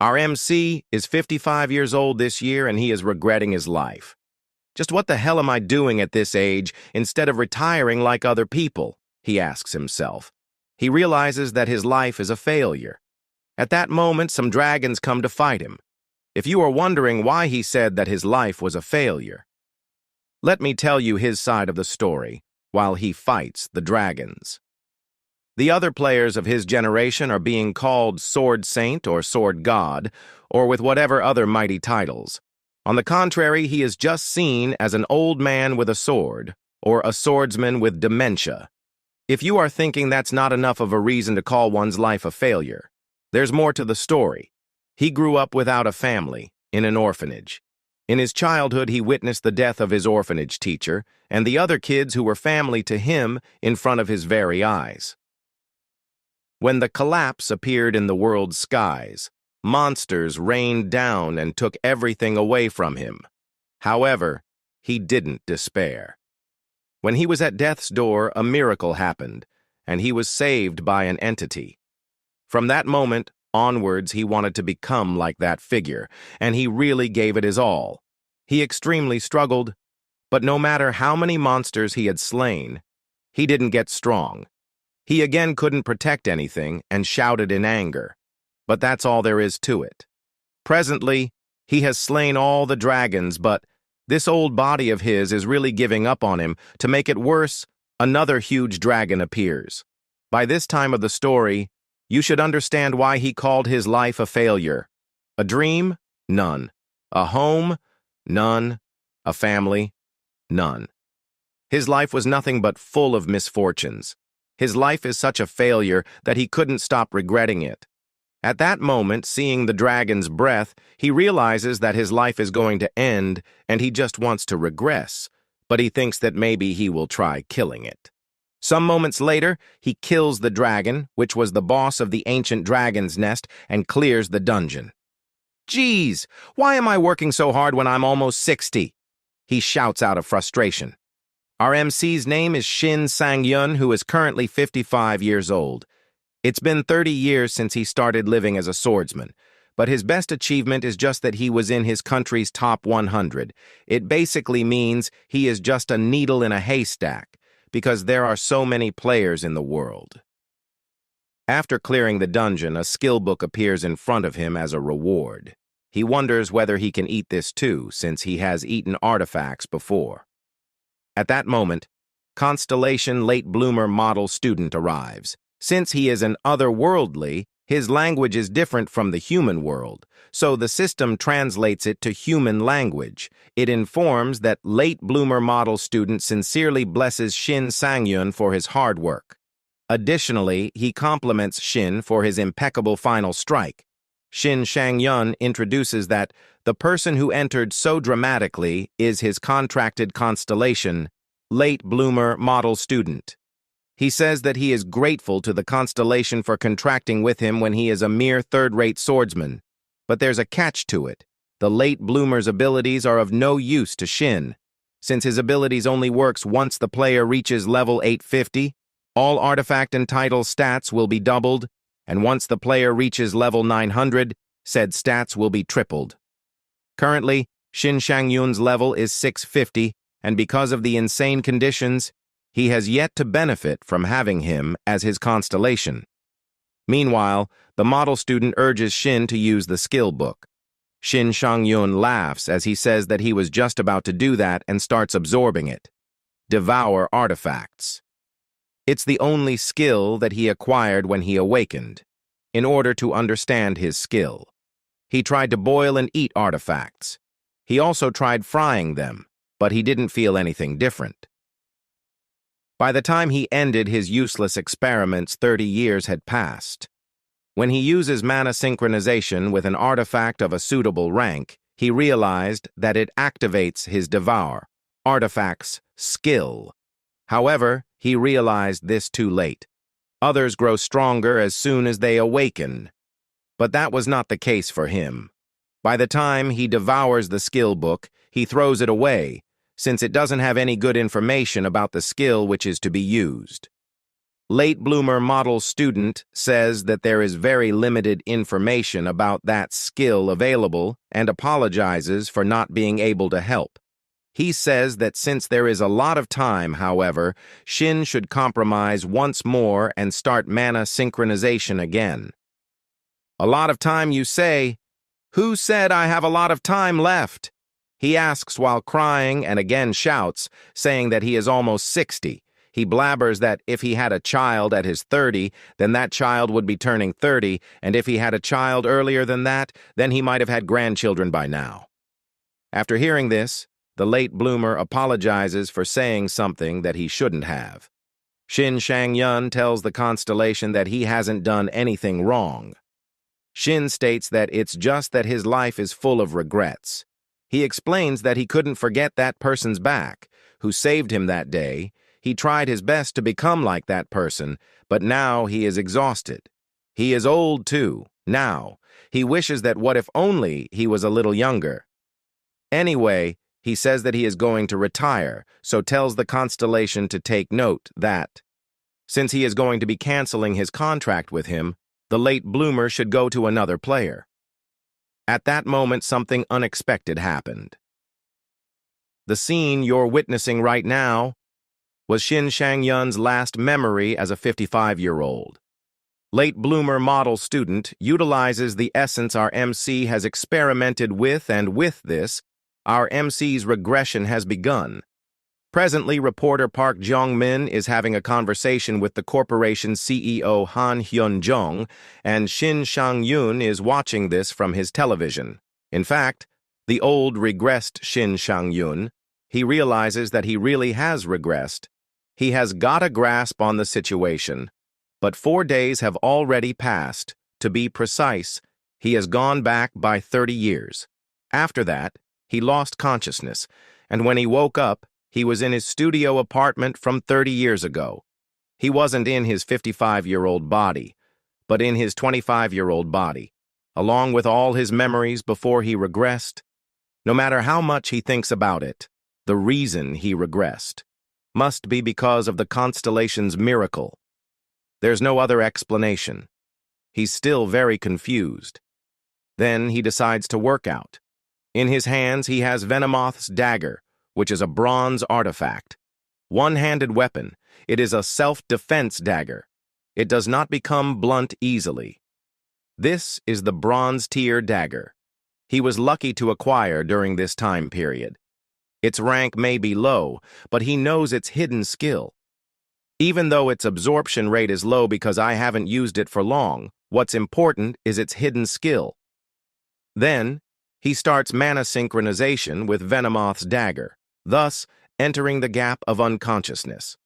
Our MC is 55 years old this year and he is regretting his life. Just what the hell am I doing at this age instead of retiring like other people? He asks himself. He realizes that his life is a failure. At that moment, some dragons come to fight him. If you are wondering why he said that his life was a failure, let me tell you his side of the story while he fights the dragons. The other players of his generation are being called Sword Saint or Sword God, or with whatever other mighty titles. On the contrary, he is just seen as an old man with a sword, or a swordsman with dementia. If you are thinking that's not enough of a reason to call one's life a failure, there's more to the story. He grew up without a family, in an orphanage. In his childhood, he witnessed the death of his orphanage teacher and the other kids who were family to him in front of his very eyes. When the collapse appeared in the world's skies, monsters rained down and took everything away from him. However, he didn't despair. When he was at death's door, a miracle happened, and he was saved by an entity. From that moment onwards, he wanted to become like that figure, and he really gave it his all. He extremely struggled, but no matter how many monsters he had slain, he didn't get strong. He again couldn't protect anything and shouted in anger. But that's all there is to it. Presently, he has slain all the dragons, but this old body of his is really giving up on him. To make it worse, another huge dragon appears. By this time of the story, you should understand why he called his life a failure. A dream? None. A home? None. A family? None. His life was nothing but full of misfortunes. His life is such a failure that he couldn't stop regretting it. At that moment, seeing the dragon's breath, he realizes that his life is going to end and he just wants to regress, but he thinks that maybe he will try killing it. Some moments later, he kills the dragon, which was the boss of the ancient dragon's nest, and clears the dungeon. Geez, why am I working so hard when I'm almost 60? He shouts out of frustration. Our MC's name is Shin Sang-yun, who is currently 55 years old. It's been 30 years since he started living as a swordsman, but his best achievement is just that he was in his country's top 100. It basically means he is just a needle in a haystack, because there are so many players in the world. After clearing the dungeon, a skill book appears in front of him as a reward. He wonders whether he can eat this too, since he has eaten artifacts before. At that moment, Constellation late bloomer model student arrives. Since he is an otherworldly, his language is different from the human world, so the system translates it to human language. It informs that late bloomer model student sincerely blesses Shin Sang-yun for his hard work. Additionally, he compliments Shin for his impeccable final strike. Shin Sang-yun introduces that the person who entered so dramatically is his contracted Constellation, late bloomer model student. He says that he is grateful to the Constellation for contracting with him when he is a mere third-rate swordsman. But there's a catch to it. The late bloomer's abilities are of no use to Shin. Since his abilities only works once the player reaches level 850, all artifact and title stats will be doubled, and once the player reaches level 900, said stats will be tripled. Currently, Shin Sang-yun's level is 650, and because of the insane conditions, he has yet to benefit from having him as his Constellation. Meanwhile, the model student urges Shin to use the skill book. Shin Sang-yun laughs as he says that he was just about to do that and starts absorbing it. Devour artifacts. It's the only skill that he acquired when he awakened, in order to understand his skill. He tried to boil and eat artifacts. He also tried frying them, but he didn't feel anything different. By the time he ended his useless experiments, 30 years had passed. When he uses mana synchronization with an artifact of a suitable rank, he realized that it activates his devour artifact's skill. However, he realized this too late. Others grow stronger as soon as they awaken. But that was not the case for him. By the time he devours the skill book, he throws it away, since it doesn't have any good information about the skill which is to be used. Late bloomer model student says that there is very limited information about that skill available and apologizes for not being able to help. He says that since there is a lot of time, however, Shin should compromise once more and start mana synchronization again. A lot of time, you say? Who said I have a lot of time left? He asks while crying and again shouts, saying that he is almost 60. He blabbers that if he had a child at his 30, then that child would be turning 30, and if he had a child earlier than that, then he might have had grandchildren by now. After hearing this, the late bloomer apologizes for saying something that he shouldn't have. Shin Sang-yun tells the Constellation that he hasn't done anything wrong. Shin states that it's just that his life is full of regrets. He explains that he couldn't forget that person's back, who saved him that day. He tried his best to become like that person, but now he is exhausted. He is old, too, now. He wishes that what if only he was a little younger. Anyway, he says that he is going to retire, so tells the Constellation to take note that, since he is going to be canceling his contract with him, the late bloomer should go to another player. At that moment, something unexpected happened. The scene you're witnessing right now was Shin Sang-yun's last memory as a 55-year-old. Late bloomer model student utilizes the essence our MC has experimented with, and with this, our MC's regression has begun. Presently, reporter Park Jong-min is having a conversation with the corporation's CEO Han Hyun-jong, and Shin Sang-yun is watching this from his television. In fact, the old regressed Shin Sang-yun, he realizes that he really has regressed. He has got a grasp on the situation, but 4 days have already passed. To be precise, he has gone back by 30 years. After that, he lost consciousness, and when he woke up, he was in his studio apartment from 30 years ago. He wasn't in his 55-year-old body, but in his 25-year-old body, along with all his memories before he regressed. No matter how much he thinks about it, the reason he regressed must be because of the Constellation's miracle. There's no other explanation. He's still very confused. Then he decides to work out. In his hands, he has Venomoth's dagger, which is a bronze artifact. One-handed weapon, it is a self-defense dagger. It does not become blunt easily. This is the bronze-tier dagger. He was lucky to acquire during this time period. Its rank may be low, but he knows its hidden skill. Even though its absorption rate is low because I haven't used it for long, what's important is its hidden skill. Then, he starts mana synchronization with Venomoth's dagger, thus entering the gap of unconsciousness.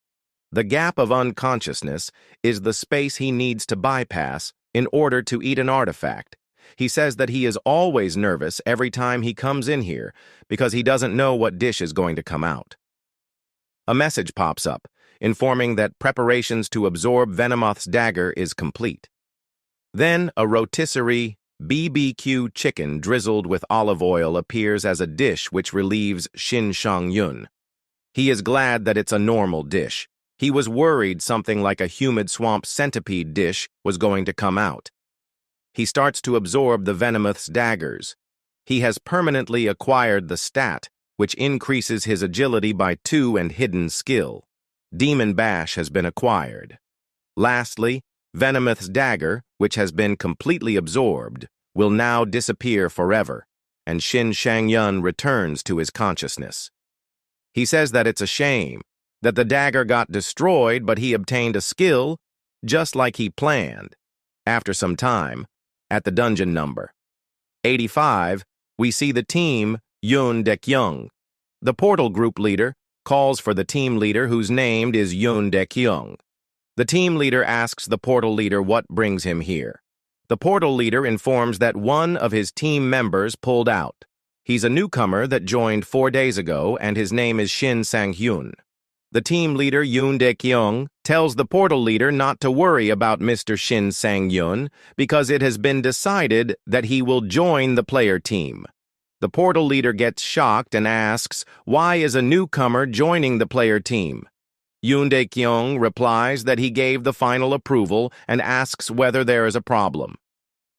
The gap of unconsciousness is the space he needs to bypass in order to eat an artifact. He says that he is always nervous every time he comes in here because he doesn't know what dish is going to come out. A message pops up, informing that preparations to absorb Venomoth's dagger is complete. Then a rotisserie BBQ chicken drizzled with olive oil appears as a dish which relieves Shin Sang-yun. He is glad that it's a normal dish. He was worried something like a humid swamp centipede dish was going to come out. He starts to absorb the Venomoth's daggers. He has permanently acquired the stat, which increases his agility by 2 and hidden skill. Demon Bash has been acquired. Lastly, Venomoth's dagger, which has been completely absorbed, will now disappear forever, and Shin Sang-yun returns to his consciousness. He says that it's a shame, that the dagger got destroyed, but he obtained a skill just like he planned. After some time, at the dungeon number 85, we see the team Yoon Dek-young. The portal group leader calls for the team leader whose name is Yoon Dek-young. The team leader asks the portal leader what brings him here. The portal leader informs that one of his team members pulled out. He's a newcomer that joined 4 days ago, and his name is Shin Sang-hyun. The team leader, Yoon Dek-young, tells the portal leader not to worry about Mr. Shin Sang-yun because it has been decided that he will join the player team. The portal leader gets shocked and asks, why is a newcomer joining the player team? Yoon Dae-kyung replies that he gave the final approval and asks whether there is a problem.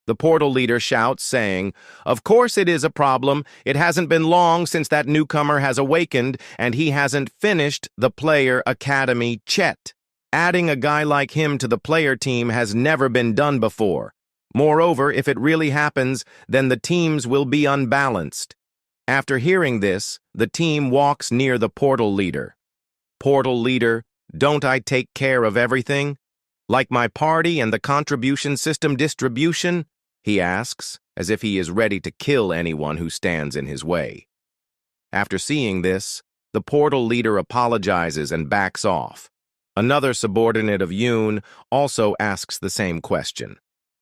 The portal leader shouts, saying, "Of course it is a problem. It hasn't been long since that newcomer has awakened, and he hasn't finished the player academy Chet. Adding a guy like him to the player team has never been done before. Moreover, if it really happens, then the teams will be unbalanced." After hearing this, the team walks near the portal leader. "Portal leader, don't I take care of everything? Like my party and the contribution system distribution?" he asks, as if he is ready to kill anyone who stands in his way. After seeing this, the portal leader apologizes and backs off. Another subordinate of Yoon also asks the same question.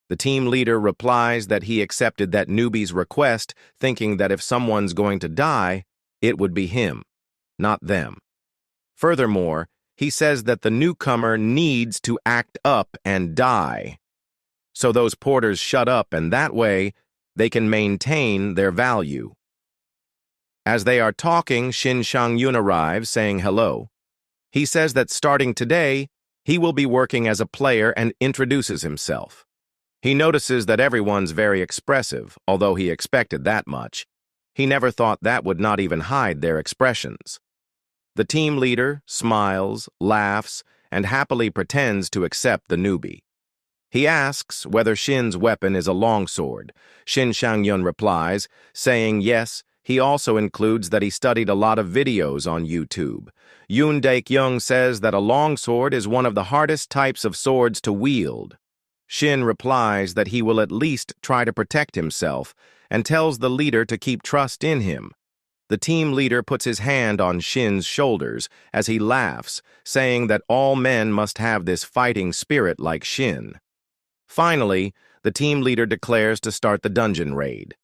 The team leader replies that he accepted that newbie's request, thinking that if someone's going to die, it would be him, not them. Furthermore, he says that the newcomer needs to act up and die. So those porters shut up, and that way, they can maintain their value. As they are talking, Shin Sang-yoon arrives, saying hello. He says that starting today, he will be working as a player and introduces himself. He notices that everyone's very expressive, although he expected that much. He never thought that would not even hide their expressions. The team leader smiles, laughs, and happily pretends to accept the newbie. He asks whether Shin's weapon is a longsword. Shin Sang-yeon replies, saying yes, he also includes that he studied a lot of videos on YouTube. Yoon Dae-kyung says that a longsword is one of the hardest types of swords to wield. Shin replies that he will at least try to protect himself and tells the leader to keep trust in him. The team leader puts his hand on Shin's shoulders as he laughs, saying that all men must have this fighting spirit like Shin. Finally, the team leader declares to start the dungeon raid.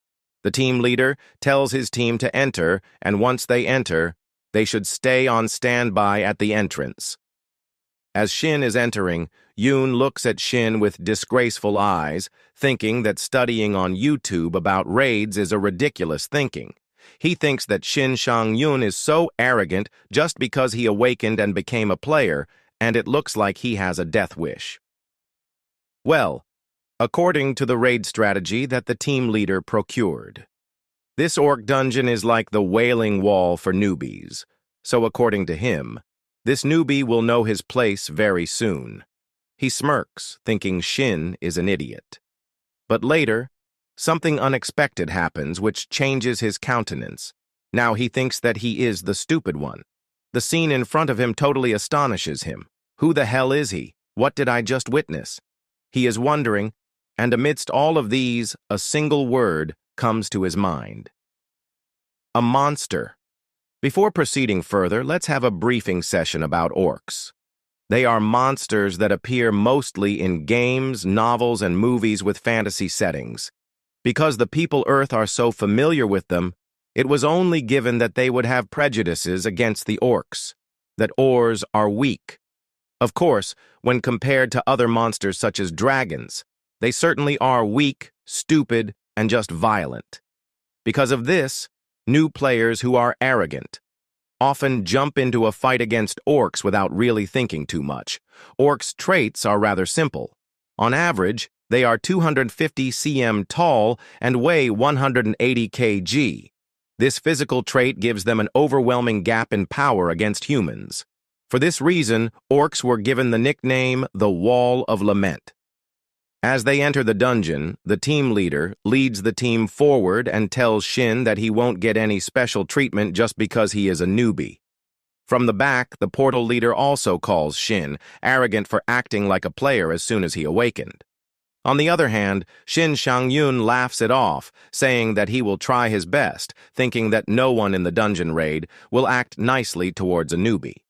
The team leader tells his team to enter, and once they enter, they should stay on standby at the entrance. As Shin is entering, Yoon looks at Shin with disgraceful eyes, thinking that studying on YouTube about raids is a ridiculous thinking. He thinks that Shin Sang-yoon is so arrogant just because he awakened and became a player, and it looks like he has a death wish. Well, according to the raid strategy that the team leader procured, this orc dungeon is like the Wailing Wall for newbies, so according to him, this newbie will know his place very soon. He smirks, thinking Shin is an idiot. But later, something unexpected happens which changes his countenance. Now he thinks that he is the stupid one. The scene in front of him totally astonishes him. Who the hell is he? What did I just witness? He is wondering, and amidst all of these, a single word comes to his mind. A monster. Before proceeding further, let's have a briefing session about orcs. They are monsters that appear mostly in games, novels, and movies with fantasy settings. Because the people Earth are so familiar with them, it was only given that they would have prejudices against the orcs, that orcs are weak. Of course, when compared to other monsters such as dragons, they certainly are weak, stupid, and just violent. Because of this, new players who are arrogant often jump into a fight against orcs without really thinking too much. Orcs' traits are rather simple. On average, they are 250 cm tall and weigh 180 kg. This physical trait gives them an overwhelming gap in power against humans. For this reason, orcs were given the nickname the Wall of Lament. As they enter the dungeon, the team leader leads the team forward and tells Shin that he won't get any special treatment just because he is a newbie. From the back, the portal leader also calls Shin arrogant for acting like a player as soon as he awakened. On the other hand, Shin Sang-yoon laughs it off, saying that he will try his best, thinking that no one in the dungeon raid will act nicely towards a newbie.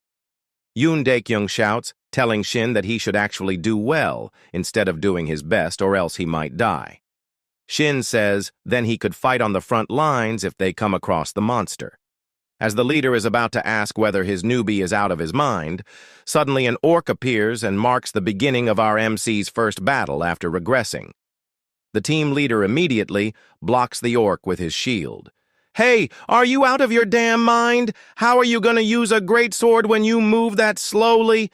Yoon Dae-kyung shouts, telling Shin that he should actually do well instead of doing his best or else he might die. Shin says then he could fight on the front lines if they come across the monster. As the leader is about to ask whether his newbie is out of his mind, suddenly an orc appears and marks the beginning of our MC's first battle after regressing. The team leader immediately blocks the orc with his shield. "Hey, are you out of your damn mind? How are you going to use a great sword when you move that slowly?"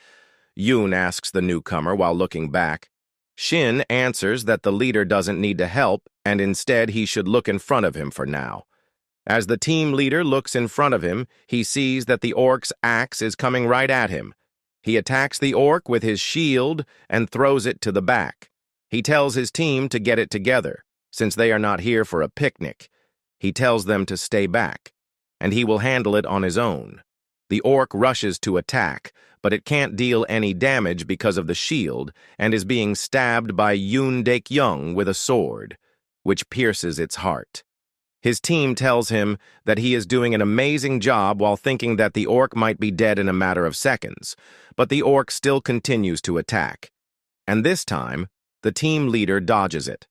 Yoon asks the newcomer while looking back. Shin answers that the leader doesn't need to help, and instead he should look in front of him for now. As the team leader looks in front of him, he sees that the orc's axe is coming right at him. He attacks the orc with his shield and throws it to the back. He tells his team to get it together, since they are not here for a picnic. He tells them to stay back, and he will handle it on his own. The orc rushes to attack, but it can't deal any damage because of the shield and is being stabbed by Yoon Daek-young with a sword, which pierces its heart. His team tells him that he is doing an amazing job while thinking that the orc might be dead in a matter of seconds, but the orc still continues to attack. And this time, the team leader dodges it.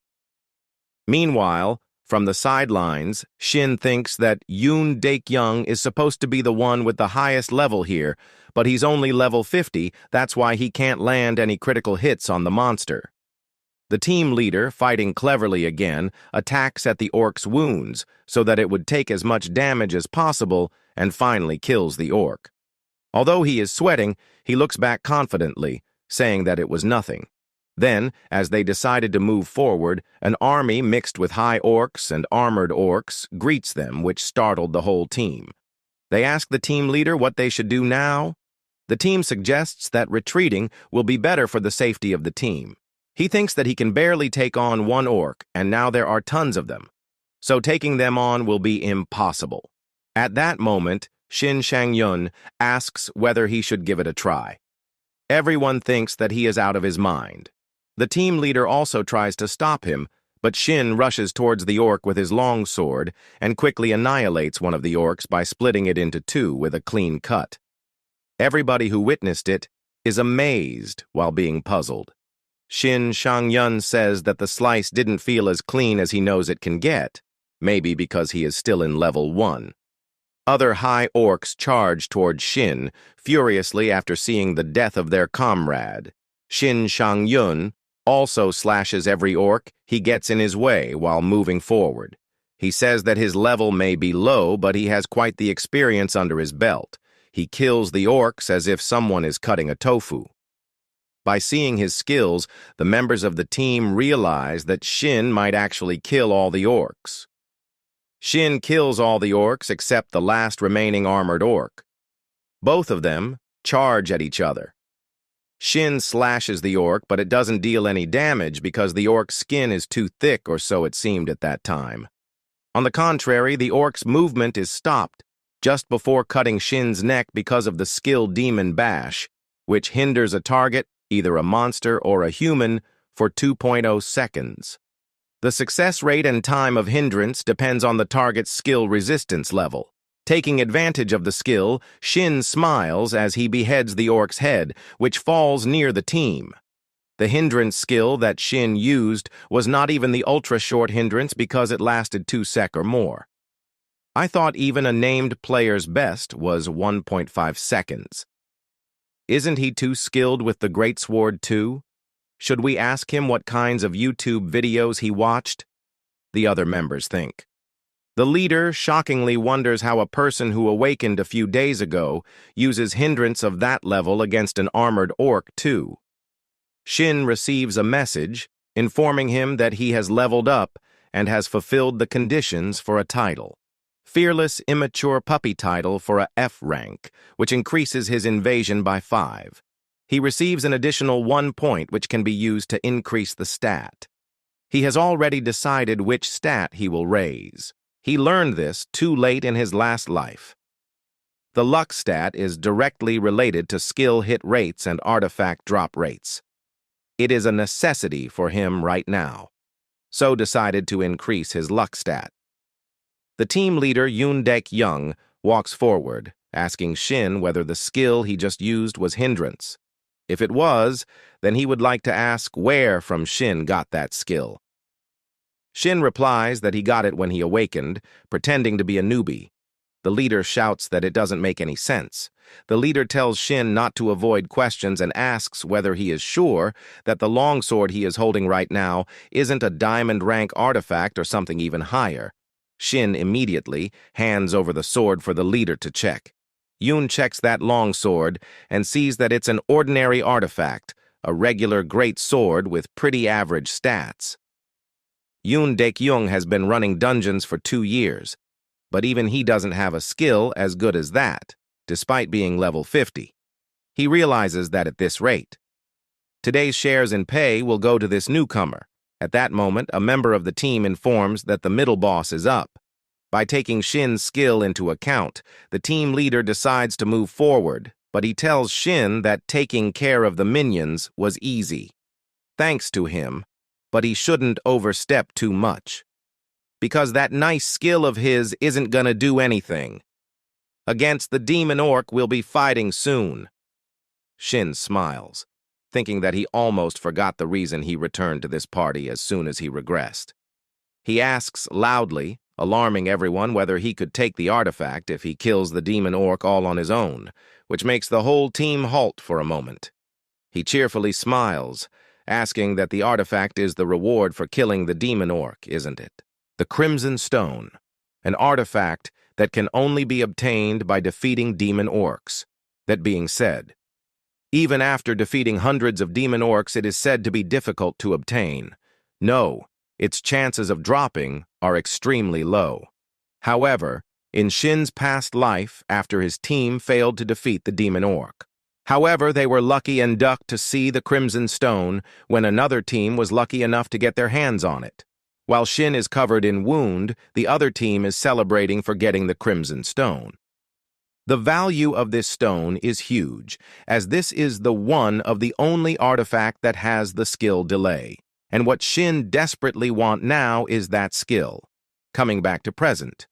Meanwhile, from the sidelines, Shin thinks that Yoon Daek-young is supposed to be the one with the highest level here, but he's only level 50, that's why he can't land any critical hits on the monster. The team leader, fighting cleverly again, attacks at the orc's wounds so that it would take as much damage as possible and finally kills the orc. Although he is sweating, he looks back confidently, saying that it was nothing. Then, as they decided to move forward, an army mixed with high orcs and armored orcs greets them, which startled the whole team. They ask the team leader what they should do now. The team suggests that retreating will be better for the safety of the team. He thinks that he can barely take on one orc, and now there are tons of them. So taking them on will be impossible. At that moment, Shin Sang-yun asks whether he should give it a try. Everyone thinks that he is out of his mind. The team leader also tries to stop him, but Shin rushes towards the orc with his long sword and quickly annihilates one of the orcs by splitting it into two with a clean cut. Everybody who witnessed it is amazed while being puzzled. Shin Sang-yun says that the slice didn't feel as clean as he knows it can get, maybe because he is still in level 1. Other high orcs charge toward Shin, furiously after seeing the death of their comrade. Shin Sang-yun also slashes every orc he gets in his way while moving forward. He says that his level may be low, but he has quite the experience under his belt. He kills the orcs as if someone is cutting a tofu. By seeing his skills, the members of the team realize that Shin might actually kill all the orcs. Shin kills all the orcs except the last remaining armored orc. Both of them charge at each other. Shin slashes the orc, but it doesn't deal any damage because the orc's skin is too thick, or so it seemed at that time. On the contrary, the orc's movement is stopped just before cutting Shin's neck because of the skill demon bash, which hinders a target, either a monster or a human, for 2.0 seconds. The success rate and time of hindrance depends on the target's skill resistance level. Taking advantage of the skill, Shin smiles as he beheads the orc's head, which falls near the team. The hindrance skill that Shin used was not even the ultra-short hindrance because it lasted 2 seconds or more. I thought even a named player's best was 1.5 seconds. Isn't he too skilled with the greatsword too? Should we ask him what kinds of YouTube videos he watched? The other members think. The leader shockingly wonders how a person who awakened a few days ago uses hindrance of that level against an armored orc too. Shin receives a message informing him that he has leveled up and has fulfilled the conditions for a title. Fearless Immature Puppy title for a F rank, which increases his invasion by 5. He receives an additional 1 point which can be used to increase the stat. He has already decided which stat he will raise. He learned this too late in his last life. The luck stat is directly related to skill hit rates and artifact drop rates. It is a necessity for him right now, so decided to increase his luck stat. The team leader, Yoon Daek-young, walks forward, asking Shin whether the skill he just used was hindrance. If it was, then he would like to ask where from Shin got that skill. Shin replies that he got it when he awakened, pretending to be a newbie. The leader shouts that it doesn't make any sense. The leader tells Shin not to avoid questions and asks whether he is sure that the longsword he is holding right now isn't a diamond rank artifact or something even higher. Shin immediately hands over the sword for the leader to check. Yoon checks that long sword and sees that it's an ordinary artifact, a regular great sword with pretty average stats. Yoon Daek-young has been running dungeons for 2 years, but even he doesn't have a skill as good as that, despite being level 50. He realizes that at this rate, today's shares in pay will go to this newcomer. At that moment, a member of the team informs that the middle boss is up. By taking Shin's skill into account, the team leader decides to move forward, but he tells Shin that taking care of the minions was easy, thanks to him, but he shouldn't overstep too much, because that nice skill of his isn't gonna do anything. Against the demon orc we'll be fighting soon. Shin smiles, thinking that he almost forgot the reason he returned to this party as soon as he regressed. He asks loudly, alarming everyone, whether he could take the artifact if he kills the demon orc all on his own, which makes the whole team halt for a moment. He cheerfully smiles, asking that the artifact is the reward for killing the demon orc, isn't it? The Crimson Stone, an artifact that can only be obtained by defeating demon orcs. That being said, even after defeating hundreds of demon orcs, it is said to be difficult to obtain. No, its chances of dropping are extremely low. However, in Shin's past life, after his team failed to defeat the demon orc, they were lucky and ducked to see the Crimson Stone when another team was lucky enough to get their hands on it. While Shin is covered in wound, the other team is celebrating for getting the Crimson Stone. The value of this stone is huge, as this is the one of the only artifact that has the skill delay. And what Shin desperately want now is that skill. Coming back to present,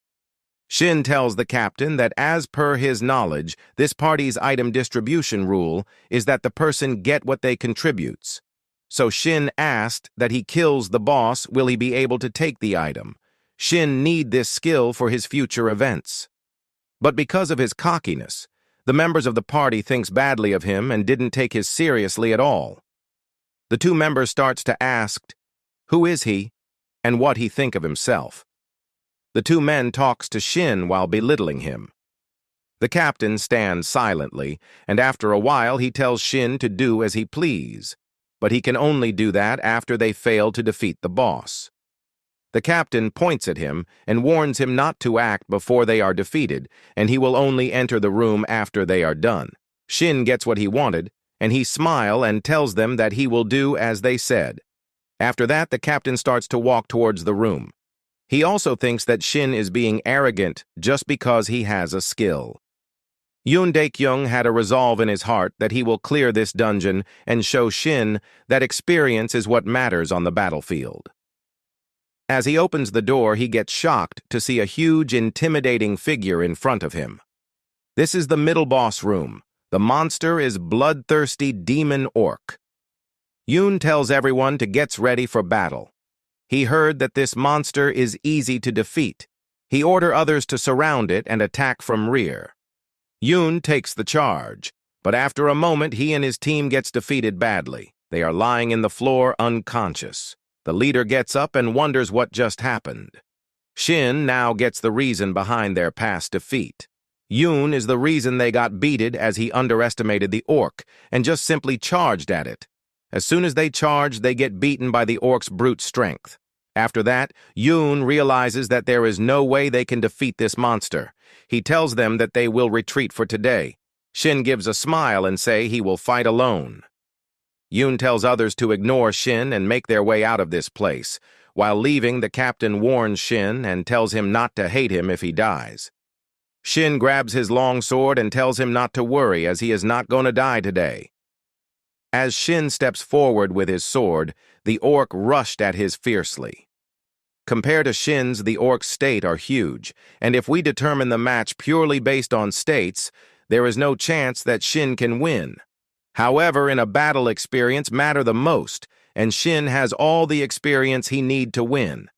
Shin tells the captain that as per his knowledge, this party's item distribution rule is that the person get what they contributes. So Shin asked that he kills the boss, will he be able to take the item? Shin need this skill for his future events. But because of his cockiness, the members of the party thinks badly of him and didn't take his seriously at all. The 2 members starts to ask who is he and what he think of himself. The 2 men talks to Shin while belittling him. The captain stands silently, and after a while he tells Shin to do as he please, but he can only do that after they fail to defeat the boss. The captain points at him and warns him not to act before they are defeated, and he will only enter the room after they are done. Shin gets what he wanted, and he smiles and tells them that he will do as they said. After that, the captain starts to walk towards the room. He also thinks that Shin is being arrogant just because he has a skill. Yoon Daek-young had a resolve in his heart that he will clear this dungeon and show Shin that experience is what matters on the battlefield. As he opens the door, he gets shocked to see a huge, intimidating figure in front of him. This is the middle boss room. The monster is bloodthirsty demon orc. Yoon tells everyone to get ready for battle. He heard that this monster is easy to defeat. He orders others to surround it and attack from rear. Yoon takes the charge, but after a moment he and his team gets defeated badly. They are lying in the floor unconscious. The leader gets up and wonders what just happened. Shin now gets the reason behind their past defeat. Yoon is the reason they got beaten, as he underestimated the orc and just simply charged at it. As soon as they charge, they get beaten by the orc's brute strength. After that, Yoon realizes that there is no way they can defeat this monster. He tells them that they will retreat for today. Shin gives a smile and say he will fight alone. Yoon tells others to ignore Shin and make their way out of this place. While leaving, the captain warns Shin and tells him not to hate him if he dies. Shin grabs his long sword and tells him not to worry, as he is not going to die today. As Shin steps forward with his sword, the orc rushed at his fiercely. Compared to Shin's, the orc's state are huge, and if we determine the match purely based on states, there is no chance that Shin can win. However, in a battle, experience matter the most, and Shin has all the experience he need to win.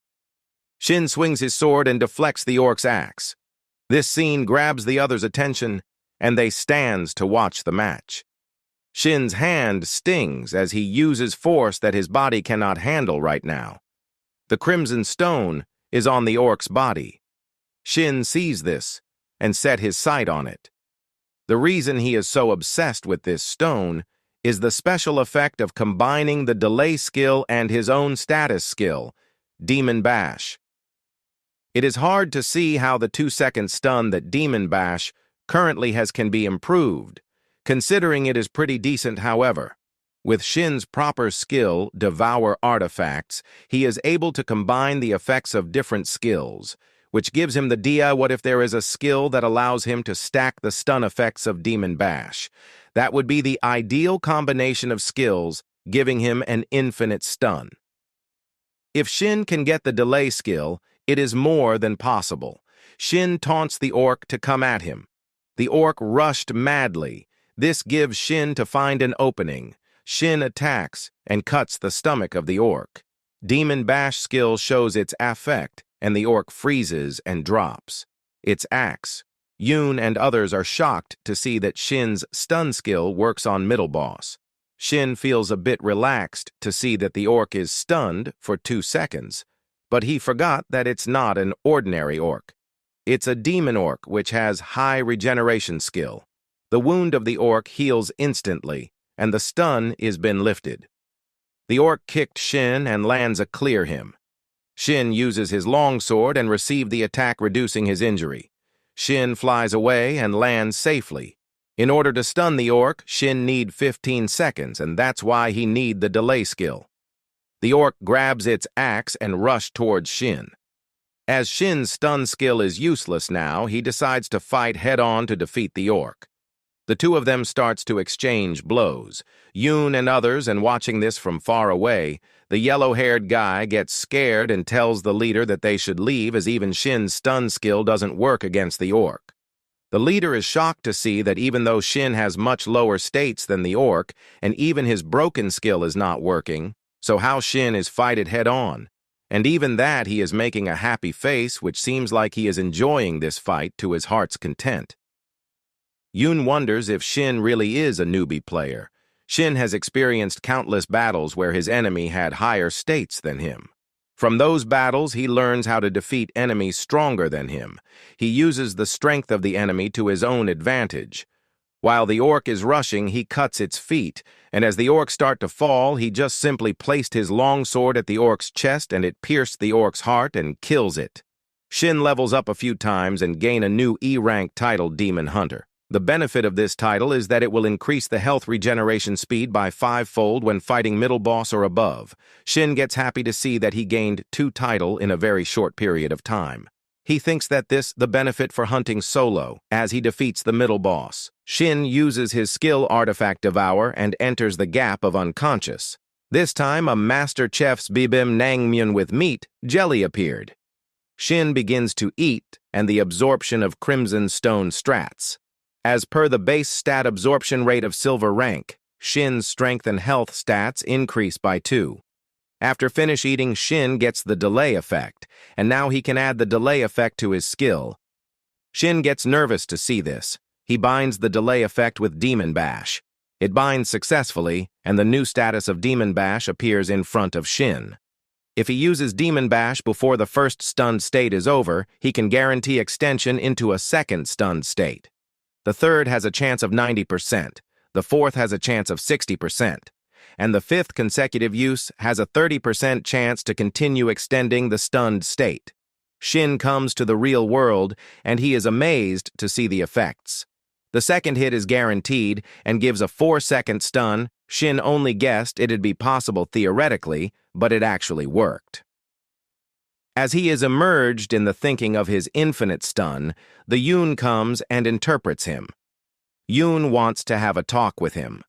Shin swings his sword and deflects the orc's axe. This scene grabs the others' attention, and they stands to watch the match. Shin's hand stings as he uses force that his body cannot handle right now. The Crimson Stone is on the orc's body. Shin sees this and set his sight on it. The reason he is so obsessed with this stone is the special effect of combining the delay skill and his own status skill, Demon Bash. It is hard to see how the 2-second stun that Demon Bash currently has can be improved, considering it is pretty decent however. With Shin's proper skill, Devour Artifacts, he is able to combine the effects of different skills, which gives him the idea what if there is a skill that allows him to stack the stun effects of Demon Bash. That would be the ideal combination of skills, giving him an infinite stun. If Shin can get the delay skill, it is more than possible. Shin taunts the orc to come at him. The orc rushed madly. This gives Shin to find an opening. Shin attacks and cuts the stomach of the orc. Demon Bash skill shows its effect, and the orc freezes and drops. Its axe. Yoon and others are shocked to see that Shin's stun skill works on middle boss. Shin feels a bit relaxed to see that the orc is stunned for 2 seconds, but he forgot that it's not an ordinary orc. It's a demon orc which has high regeneration skill. The wound of the orc heals instantly, and the stun is been lifted. The orc kicked Shin and lands a clear him. Shin uses his longsword and receives the attack, reducing his injury. Shin flies away and lands safely. In order to stun the orc, Shin need 15 seconds, and that's why he need the delay skill. The orc grabs its axe and rushes towards Shin. As Shin's stun skill is useless now, he decides to fight head-on to defeat the orc. The two of them starts to exchange blows. Yoon and others, and watching this from far away, the yellow-haired guy gets scared and tells the leader that they should leave as even Shin's stun skill doesn't work against the orc. The leader is shocked to see that even though Shin has much lower states than the orc, and even his broken skill is not working, so how Shin is fighted head-on. And even that he is making a happy face, which seems like he is enjoying this fight to his heart's content. Yoon wonders if Shin really is a newbie player. Shin has experienced countless battles where his enemy had higher states than him. From those battles, he learns how to defeat enemies stronger than him. He uses the strength of the enemy to his own advantage. While the orc is rushing, he cuts its feet, and as the orcs start to fall, he just simply placed his longsword at the orc's chest and it pierced the orc's heart and kills it. Shin levels up a few times and gain a new E-rank title, Demon Hunter. The benefit of this title is that it will increase the health regeneration speed by 5-fold when fighting middle boss or above. Shin gets happy to see that he gained 2 titles in a very short period of time. He thinks that this the benefit for hunting solo, as he defeats the middle boss. Shin uses his skill artifact Devour and enters the gap of unconscious. This time, a master chef's bibim naengmyeon with meat, jelly appeared. Shin begins to eat, and the absorption of crimson stone strats. As per the base stat absorption rate of silver rank, Shin's strength and health stats increase by 2. After finish eating, Shin gets the delay effect, and now he can add the delay effect to his skill. Shin gets nervous to see this. He binds the delay effect with Demon Bash. It binds successfully, and the new status of Demon Bash appears in front of Shin. If he uses Demon Bash before the first stunned state is over, he can guarantee extension into a second stunned state. The third has a chance of 90%, the fourth has a chance of 60%, and the fifth consecutive use has a 30% chance to continue extending the stunned state. Shin comes to the real world, and he is amazed to see the effects. The second hit is guaranteed and gives a 4-second stun. Shin only guessed it'd be possible theoretically, but it actually worked. As he is immersed in the thinking of his infinite stun, the Yoon comes and interprets him. Yoon wants to have a talk with him.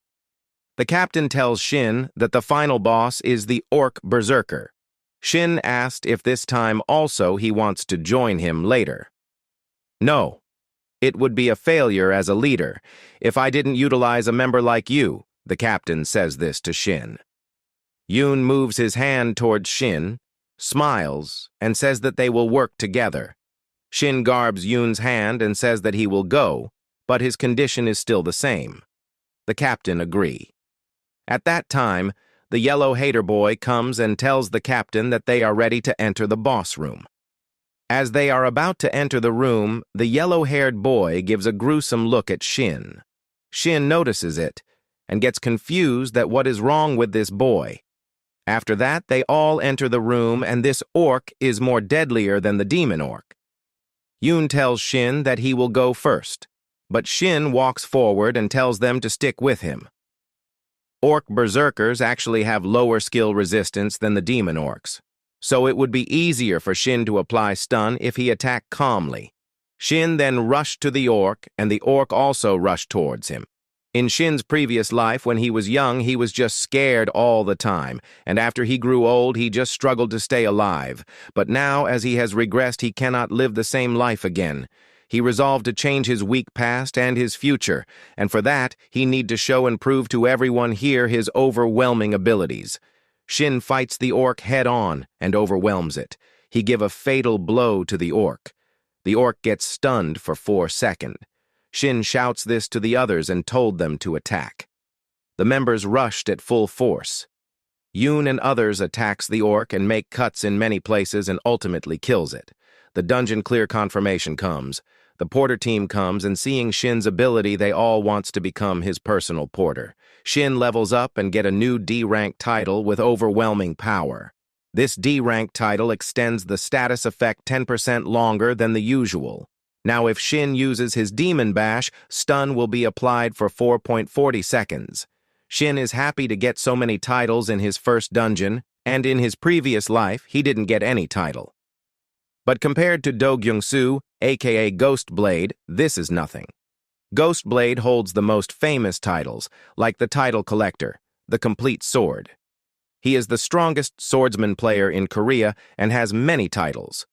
The captain tells Shin that the final boss is the Orc Berserker. Shin asked if this time also he wants to join him later. No. It would be a failure as a leader if I didn't utilize a member like you, the captain says this to Shin. Yoon moves his hand towards Shin, smiles, and says that they will work together. Shin garbs Yoon's hand and says that he will go, but his condition is still the same. The captain agrees. At that time, the yellow hater boy comes and tells the captain that they are ready to enter the boss room. As they are about to enter the room, the yellow-haired boy gives a gruesome look at Shin. Shin notices it and gets confused that what is wrong with this boy. After that, they all enter the room, and this orc is more deadlier than the demon orc. Yoon tells Shin that he will go first, but Shin walks forward and tells them to stick with him. Orc berserkers actually have lower skill resistance than the demon orcs, so it would be easier for Shin to apply stun if he attacked calmly. Shin then rushed to the orc, and the orc also rushed towards him. In Shin's previous life, when he was young, he was just scared all the time, and after he grew old, he just struggled to stay alive. But now, as he has regressed, he cannot live the same life again. He resolved to change his weak past and his future, and for that, he need to show and prove to everyone here his overwhelming abilities. Shin fights the orc head-on and overwhelms it. He give a fatal blow to the orc. The orc gets stunned for 4 seconds. Shin shouts this to the others and told them to attack. The members rushed at full force. Yoon and others attacks the orc and make cuts in many places and ultimately kills it. The dungeon clear confirmation comes. The porter team comes, and seeing Shin's ability, they all wants to become his personal porter. Shin levels up and get a new D-rank title with overwhelming power. This D-rank title extends the status effect 10% longer than the usual. Now if Shin uses his Demon Bash, stun will be applied for 4.40 seconds. Shin is happy to get so many titles in his first dungeon, and in his previous life, he didn't get any title. But compared to Do Gyung-soo, aka Ghost Blade, this is nothing. Ghost Blade holds the most famous titles, like the Title Collector, the Complete Sword. He is the strongest swordsman player in Korea and has many titles.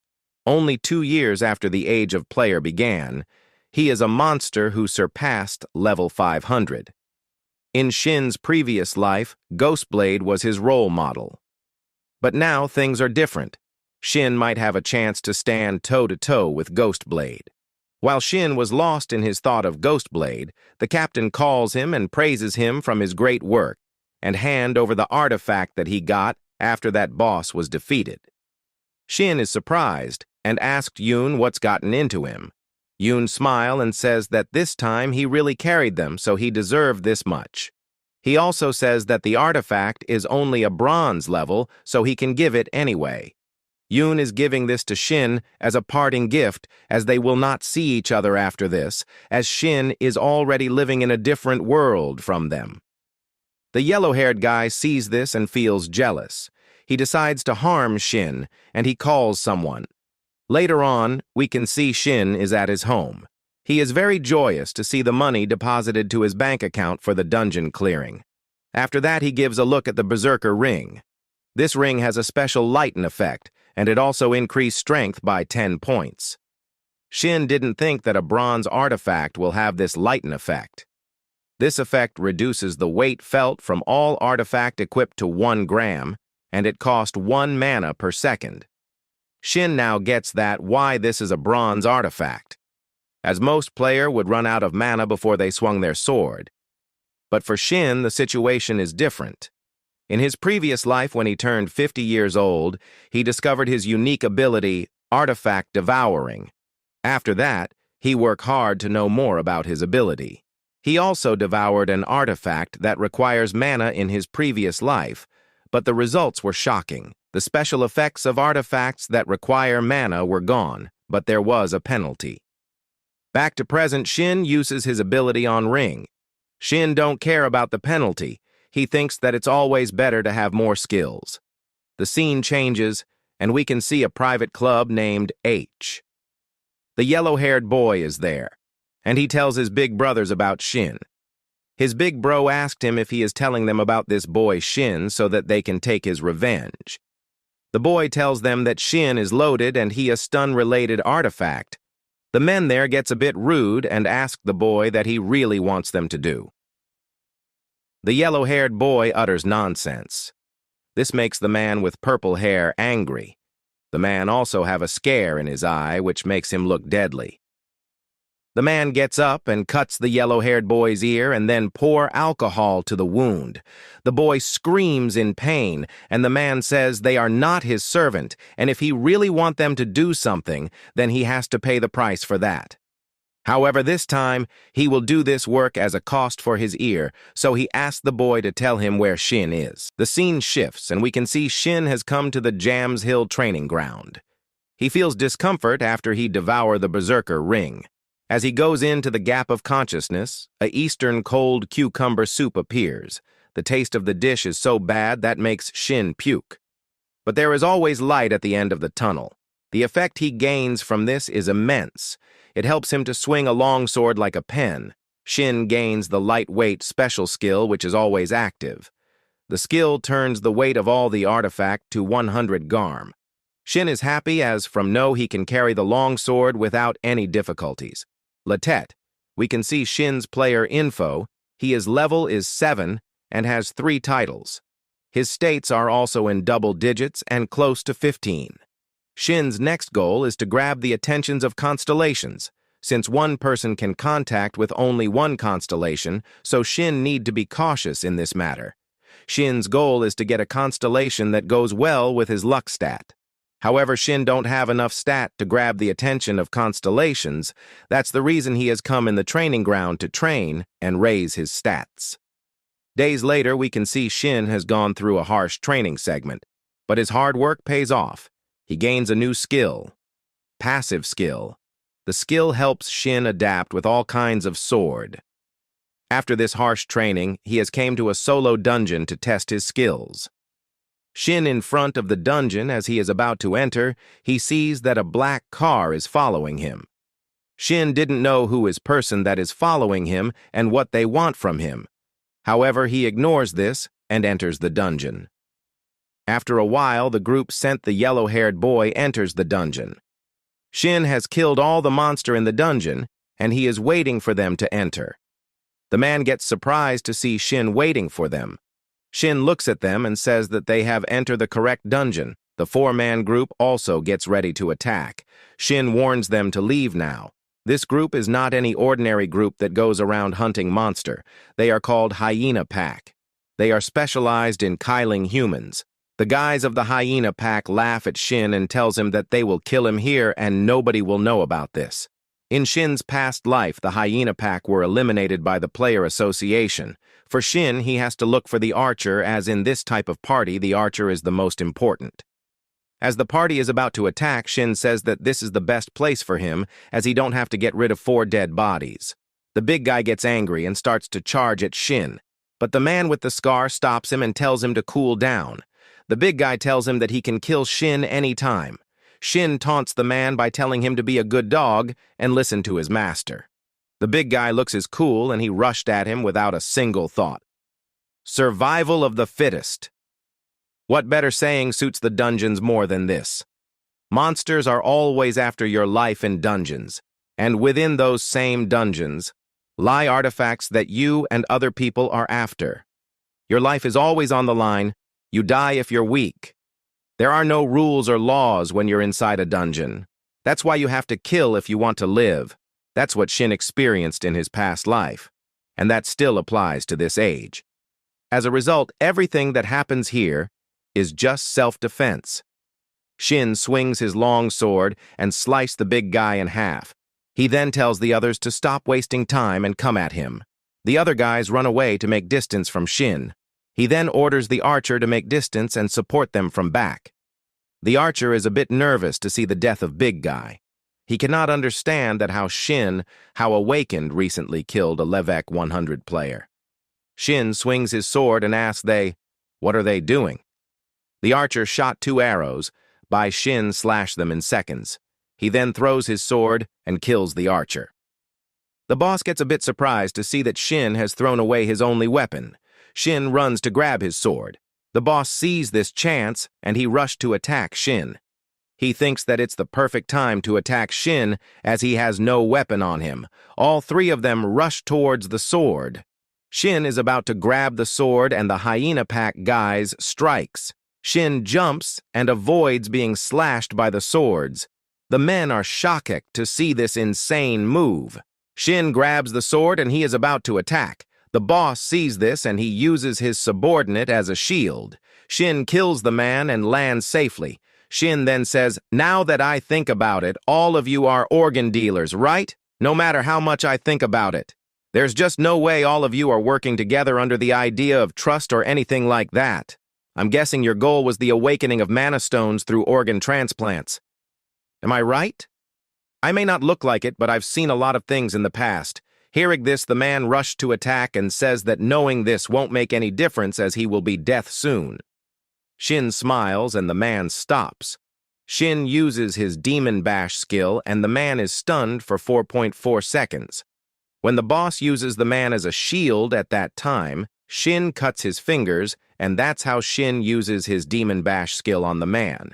Only 2 years after the Age of Player began, he is a monster who surpassed level 500. In Shin's previous life, Ghostblade was his role model. But now things are different. Shin might have a chance to stand toe-to-toe with Ghostblade. While Shin was lost in his thought of Ghostblade, the captain calls him and praises him from his great work, and hand over the artifact that he got after that boss was defeated. Shin is surprised and asked Yoon what's gotten into him. Yoon smiles and says that this time he really carried them, so he deserved this much. He also says that the artifact is only a bronze level, so he can give it anyway. Yoon is giving this to Shin as a parting gift, as they will not see each other after this, as Shin is already living in a different world from them. The yellow-haired guy sees this and feels jealous. He decides to harm Shin, and he calls someone. Later on, we can see Shin is at his home. He is very joyous to see the money deposited to his bank account for the dungeon clearing. After that, he gives a look at the Berserker ring. This ring has a special lighten effect, and it also increased strength by 10 points. Shin didn't think that a bronze artifact will have this lighten effect. This effect reduces the weight felt from all artifact equipped to 1 gram, and it cost 1 mana per second. Shin now gets that why this is a bronze artifact, as most player would run out of mana before they swung their sword. But for Shin, the situation is different. In his previous life, when he turned 50 years old, he discovered his unique ability, artifact devouring. After that, he worked hard to know more about his ability. He also devoured an artifact that requires mana in his previous life, but the results were shocking. The special effects of artifacts that require mana were gone, but there was a penalty. Back to present, Shin uses his ability on Ring. Shin don't care about the penalty. He thinks that it's always better to have more skills. The scene changes, and we can see a private club named H. The yellow-haired boy is there, and he tells his big brothers about Shin. His big bro asked him if he is telling them about this boy Shin so that they can take his revenge. The boy tells them that Shin is loaded and he a stun-related artifact. The men there gets a bit rude and ask the boy that he really wants them to do. The yellow-haired boy utters nonsense. This makes the man with purple hair angry. The man also have a scare in his eye which makes him look deadly. The man gets up and cuts the yellow-haired boy's ear and then pour alcohol to the wound. The boy screams in pain, and the man says they are not his servant, and if he really want them to do something, then he has to pay the price for that. However, this time, he will do this work as a cost for his ear, so he asks the boy to tell him where Shin is. The scene shifts, and we can see Shin has come to the Jams Hill training ground. He feels discomfort after he devour the berserker ring. As he goes into the gap of consciousness, a Eastern cold cucumber soup appears. The taste of the dish is so bad that makes Shin puke. But there is always light at the end of the tunnel. The effect he gains from this is immense. It helps him to swing a longsword like a pen. Shin gains the lightweight special skill, which is always active. The skill turns the weight of all the artifact to 100 garm. Shin is happy as from now he can carry the longsword without any difficulties. Latet, we can see Shin's player info. His level is 7 and has 3 titles. His states are also in double digits and close to 15. Shin's next goal is to grab the attentions of constellations, since one person can contact with only one constellation, so Shin need to be cautious in this matter. Shin's goal is to get a constellation that goes well with his luck stat. However, Shin don't have enough stat to grab the attention of constellations. That's the reason he has come in the training ground to train and raise his stats. Days later, we can see Shin has gone through a harsh training segment, but his hard work pays off. He gains a new skill, passive skill. The skill helps Shin adapt with all kinds of sword. After this harsh training, he has came to a solo dungeon to test his skills. Shin in front of the dungeon as he is about to enter, he sees that a black car is following him. Shin didn't know who is person that is following him and what they want from him. However, he ignores this and enters the dungeon. After a while, the group sent the yellow-haired boy enters the dungeon. Shin has killed all the monster in the dungeon, and he is waiting for them to enter. The man gets surprised to see Shin waiting for them. Shin looks at them and says that they have entered the correct dungeon. The 4-man group also gets ready to attack. Shin warns them to leave now. This group is not any ordinary group that goes around hunting monster. They are called hyena pack. They are specialized in killing humans. The guys of the hyena pack laugh at Shin and tells him that they will kill him here and nobody will know about this. In Shin's past life, the hyena pack were eliminated by the player association. For Shin, he has to look for the archer, as in this type of party, the archer is the most important. As the party is about to attack, Shin says that this is the best place for him, as he don't have to get rid of 4 dead bodies. The big guy gets angry and starts to charge at Shin, but the man with the scar stops him and tells him to cool down. The big guy tells him that he can kill Shin any time. Shin taunts the man by telling him to be a good dog and listen to his master. The big guy looks as cool and he rushed at him without a single thought. Survival of the fittest. What better saying suits the dungeons more than this? Monsters are always after your life in dungeons, and within those same dungeons lie artifacts that you and other people are after. Your life is always on the line. You die if you're weak. There are no rules or laws when you're inside a dungeon. That's why you have to kill if you want to live. That's what Shin experienced in his past life, and that still applies to this age. As a result, everything that happens here is just self-defense. Shin swings his long sword and slices the big guy in half. He then tells the others to stop wasting time and come at him. The other guys run away to make distance from Shin. He then orders the archer to make distance and support them from back. The archer is a bit nervous to see the death of big guy. He cannot understand that how Awakened recently killed a Levek 100 player. Shin swings his sword and asks what are they doing? The archer shot 2 arrows, by Shin slashed them in seconds. He then throws his sword and kills the archer. The boss gets a bit surprised to see that Shin has thrown away his only weapon. Shin runs to grab his sword. The boss sees this chance and he rushed to attack Shin. He thinks that it's the perfect time to attack Shin as he has no weapon on him. All 3 of them rush towards the sword. Shin is about to grab the sword and the hyena pack guys strikes. Shin jumps and avoids being slashed by the swords. The men are shocked to see this insane move. Shin grabs the sword and he is about to attack. The boss sees this and he uses his subordinate as a shield. Shin kills the man and lands safely. Shin then says, "Now that I think about it, all of you are organ dealers, right? No matter how much I think about it. There's just no way all of you are working together under the idea of trust or anything like that. I'm guessing your goal was the awakening of mana stones through organ transplants. Am I right? I may not look like it, but I've seen a lot of things in the past." Hearing this, the man rushed to attack and says that knowing this won't make any difference as he will be death soon. Shin smiles and the man stops. Shin uses his Demon Bash skill and the man is stunned for 4.4 seconds. When the boss uses the man as a shield at that time, Shin cuts his fingers, and that's how Shin uses his Demon Bash skill on the man.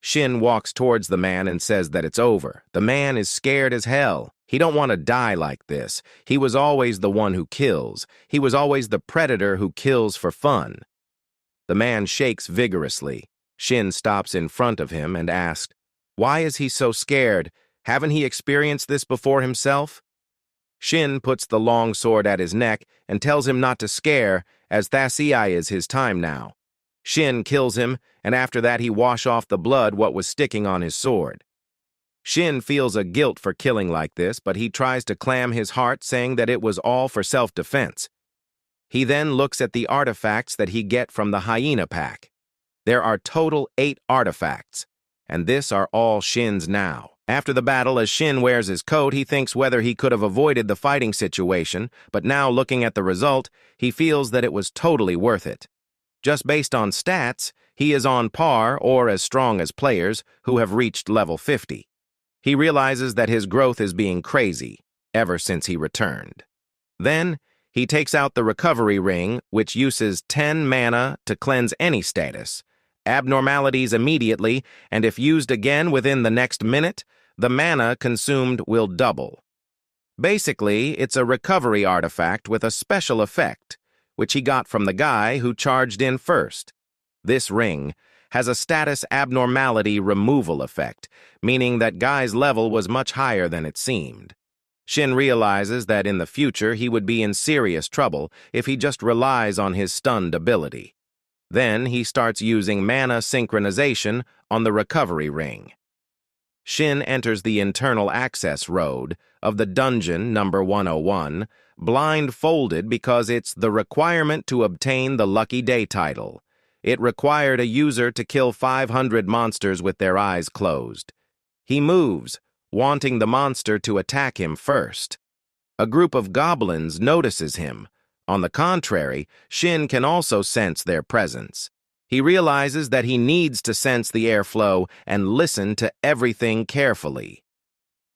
Shin walks towards the man and says that it's over. The man is scared as hell. He don't want to die like this. He was always the one who kills. He was always the predator who kills for fun. The man shakes vigorously. Shin stops in front of him and asks, "Why is he so scared? Haven't he experienced this before himself?" Shin puts the long sword at his neck and tells him not to scare, as Thasei is his time now. Shin kills him, and after that he wash off the blood what was sticking on his sword. Shin feels a guilt for killing like this, but he tries to clam his heart, saying that it was all for self-defense. He then looks at the artifacts that he get from the hyena pack. There are total 8 artifacts, and this are all Shin's now. After the battle, as Shin wears his coat, he thinks whether he could have avoided the fighting situation, but now looking at the result, he feels that it was totally worth it. Just based on stats, he is on par or as strong as players who have reached level 50. He realizes that his growth is being crazy ever since he returned. Then, he takes out the recovery ring, which uses 10 mana to cleanse any status, abnormalities immediately, and if used again within the next minute, the mana consumed will double. Basically, it's a recovery artifact with a special effect, which he got from the guy who charged in first. This ring has a status abnormality removal effect, meaning that guy's level was much higher than it seemed. Shin realizes that in the future he would be in serious trouble if he just relies on his stunned ability. Then he starts using mana synchronization on the recovery ring. Shin enters the internal access road of the dungeon number 101, blindfolded because it's the requirement to obtain the Lucky Day title. It required a user to kill 500 monsters with their eyes closed. He moves, wanting the monster to attack him first. A group of goblins notices him. On the contrary, Shin can also sense their presence. He realizes that he needs to sense the airflow and listen to everything carefully.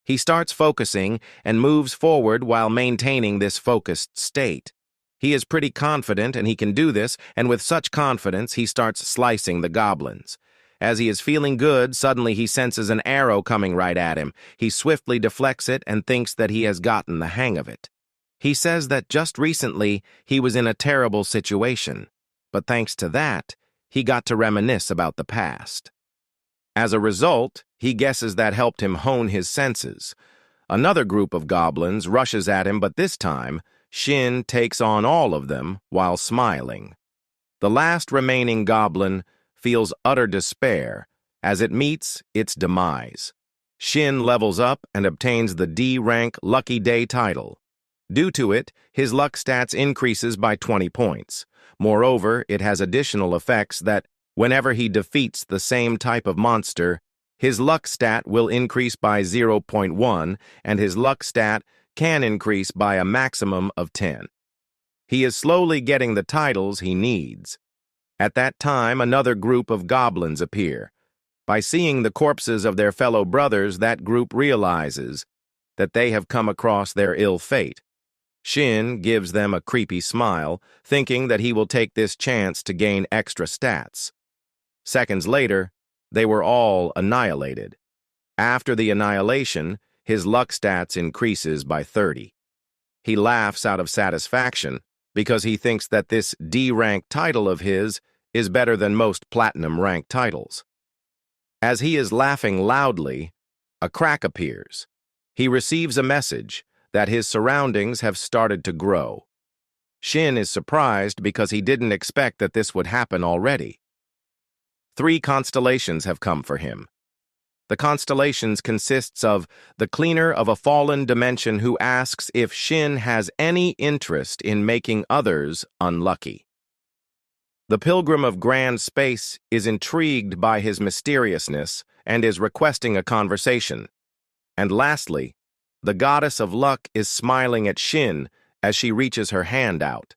He starts focusing and moves forward while maintaining this focused state. He is pretty confident and he can do this, and with such confidence, he starts slicing the goblins. As he is feeling good, suddenly he senses an arrow coming right at him. He swiftly deflects it and thinks that he has gotten the hang of it. He says that just recently he was in a terrible situation, but thanks to that, he got to reminisce about the past. As a result, he guesses that helped him hone his senses. Another group of goblins rushes at him, but this time, Shin takes on all of them while smiling. The last remaining goblin feels utter despair as it meets its demise. Shin levels up and obtains the D-rank Lucky Day title. Due to it, his luck stats increases by 20 points. Moreover, it has additional effects that, whenever he defeats the same type of monster, his luck stat will increase by 0.1, and his luck stat can increase by a maximum of 10. He is slowly getting the titles he needs. At that time, another group of goblins appear. By seeing the corpses of their fellow brothers, that group realizes that they have come across their ill fate. Shin gives them a creepy smile, thinking that he will take this chance to gain extra stats. Seconds later, they were all annihilated. After the annihilation, his luck stats increases by 30. He laughs out of satisfaction because he thinks that this D-rank title of his is better than most platinum-rank titles. As he is laughing loudly, a crack appears. He receives a message. that his surroundings have started to grow. Shin is surprised because he didn't expect that this would happen already. 3 constellations have come for him. The constellations consists of the cleaner of a fallen dimension who asks if Shin has any interest in making others unlucky. The pilgrim of grand space is intrigued by his mysteriousness and is requesting a conversation. And lastly, the goddess of luck is smiling at Shin as she reaches her hand out.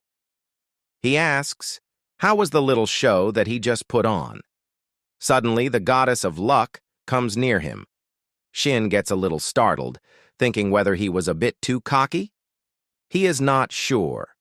He asks, how was the little show that he just put on? Suddenly, the goddess of luck comes near him. Shin gets a little startled, thinking whether he was a bit too cocky. He is not sure,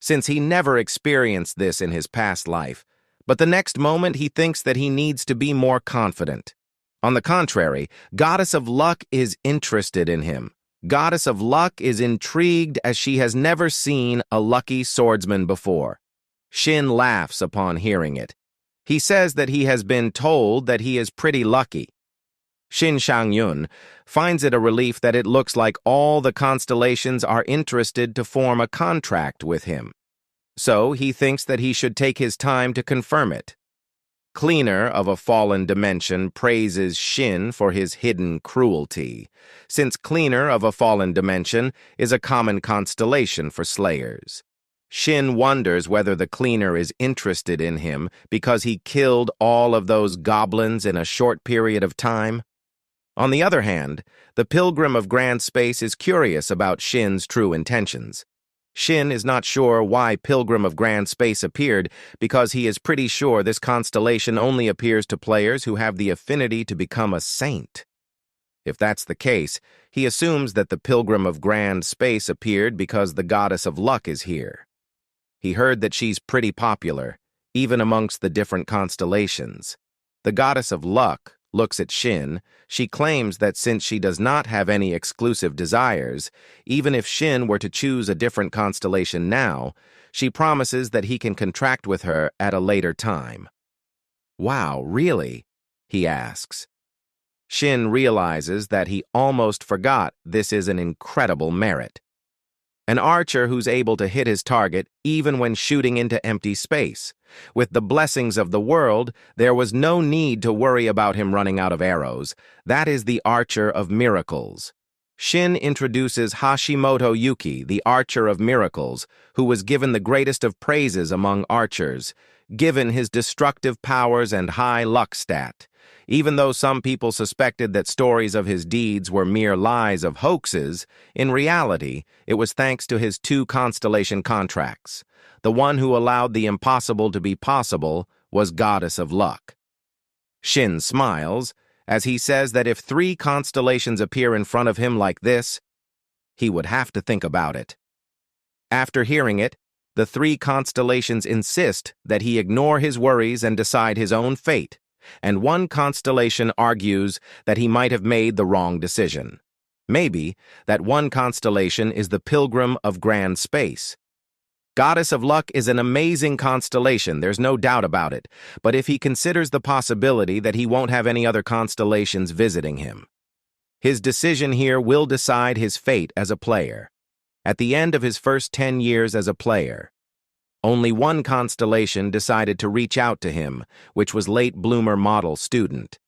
since he never experienced this in his past life, but the next moment he thinks that he needs to be more confident. On the contrary, Goddess of Luck is interested in him. Goddess of Luck is intrigued as she has never seen a lucky swordsman before. Shin laughs upon hearing it. He says that he has been told that he is pretty lucky. Shin Shangyun finds it a relief that it looks like all the constellations are interested to form a contract with him. So he thinks that he should take his time to confirm it. Cleaner of a fallen dimension praises Shin for his hidden cruelty, since Cleaner of a fallen dimension is a common constellation for slayers. Shin wonders whether the Cleaner is interested in him because he killed all of those goblins in a short period of time. On the other hand, the Pilgrim of Grand Space is curious about Shin's true intentions. Shin is not sure why Pilgrim of Grand Space appeared because he is pretty sure this constellation only appears to players who have the affinity to become a saint. If that's the case, he assumes that the Pilgrim of Grand Space appeared because the Goddess of Luck is here. He heard that she's pretty popular, even amongst the different constellations. The Goddess of Luck looks at Shin. She claims that since she does not have any exclusive desires, even if Shin were to choose a different constellation now, she promises that he can contract with her at a later time. Wow, really? He asks. Shin realizes that he almost forgot this is an incredible merit. An archer who's able to hit his target even when shooting into empty space. With the blessings of the world, there was no need to worry about him running out of arrows. That is the Archer of Miracles. Shin introduces Hashimoto Yuki, the Archer of Miracles, who was given the greatest of praises among archers, given his destructive powers and high luck stat. Even though some people suspected that stories of his deeds were mere lies of hoaxes, in reality, it was thanks to his 2 constellation contracts. The one who allowed the impossible to be possible was Goddess of Luck. Shin smiles as he says that if 3 constellations appear in front of him like this, he would have to think about it. After hearing it, the 3 constellations insist that he ignore his worries and decide his own fate, and one constellation argues that he might have made the wrong decision. Maybe that one constellation is the Pilgrim of Grand Space. Goddess of Luck is an amazing constellation, there's no doubt about it, but if he considers the possibility that he won't have any other constellations visiting him, his decision here will decide his fate as a player. At the end of his first 10 years as a player, only one constellation decided to reach out to him, which was late bloomer model student.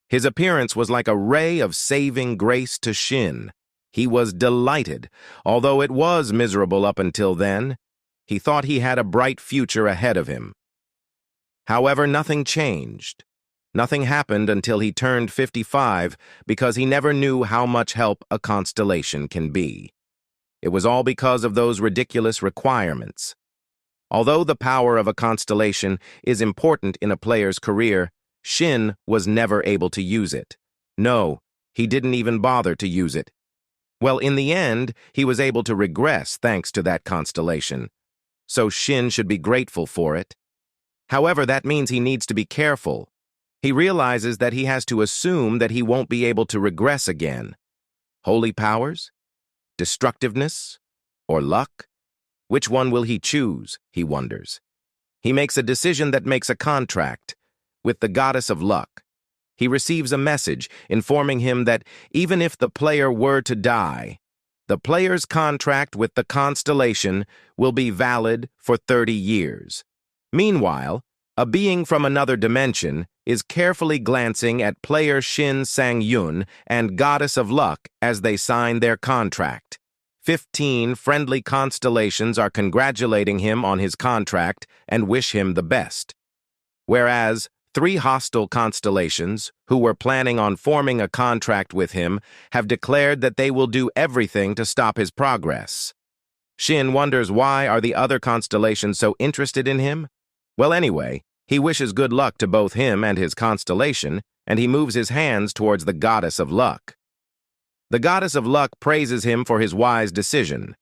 His appearance was like a ray of saving grace to Shin. He was delighted, although it was miserable up until then. He thought he had a bright future ahead of him. However, nothing changed. Nothing happened until he turned 55 because he never knew how much help a constellation can be. It was all because of those ridiculous requirements. Although the power of a constellation is important in a player's career, Shin was never able to use it. No, he didn't even bother to use it. Well, in the end, he was able to regress thanks to that constellation. So Shin should be grateful for it. However, that means he needs to be careful. He realizes that he has to assume that he won't be able to regress again. Holy powers? Destructiveness? Or luck? Which one will he choose, he wonders. He makes a decision that makes a contract with the Goddess of Luck. He receives a message informing him that even if the player were to die, The player's contract with the Constellation will be valid for 30 years. Meanwhile, a being from another dimension is carefully glancing at player Shin Sang-yun and Goddess of Luck as they sign their contract. 15 friendly constellations are congratulating him on his contract and wish him the best. Whereas 3 hostile constellations, who were planning on forming a contract with him, have declared that they will do everything to stop his progress. Shin wonders why are the other constellations so interested in him? Well, anyway, he wishes good luck to both him and his constellation, and he moves his hands towards the Goddess of Luck. The Goddess of Luck praises him for his wise decision.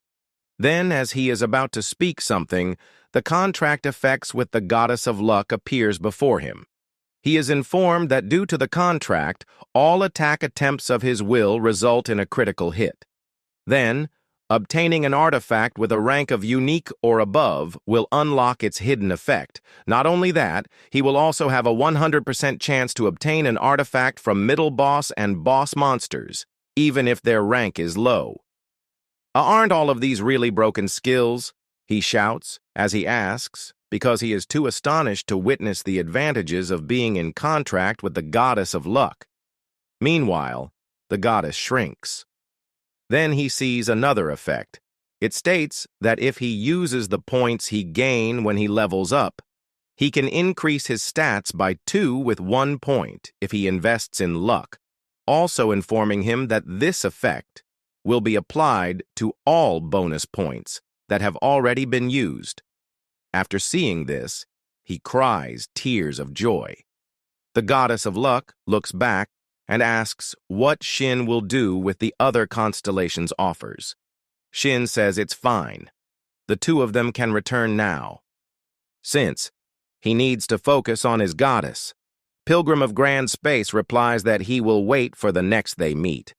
Then, as he is about to speak something, the contract effects with the Goddess of Luck appears before him. He is informed that due to the contract, all attack attempts of his will result in a critical hit. Then, obtaining an artifact with a rank of unique or above will unlock its hidden effect. Not only that, he will also have a 100% chance to obtain an artifact from middle boss and boss monsters, even if their rank is low. Aren't all of these really broken skills? He shouts as he asks, because he is too astonished to witness the advantages of being in contract with the Goddess of Luck. Meanwhile, the goddess shrinks. Then he sees another effect. It states that if he uses the points he gains when he levels up, he can increase his stats by 2 with 1 point if he invests in luck, also informing him that this effect will be applied to all bonus points that have already been used. After seeing this, he cries tears of joy. The Goddess of Luck looks back and asks what Shin will do with the other constellation's offers. Shin says it's fine. The 2 of them can return now. Since he needs to focus on his goddess, Pilgrim of Grand Space replies that he will wait for the next they meet,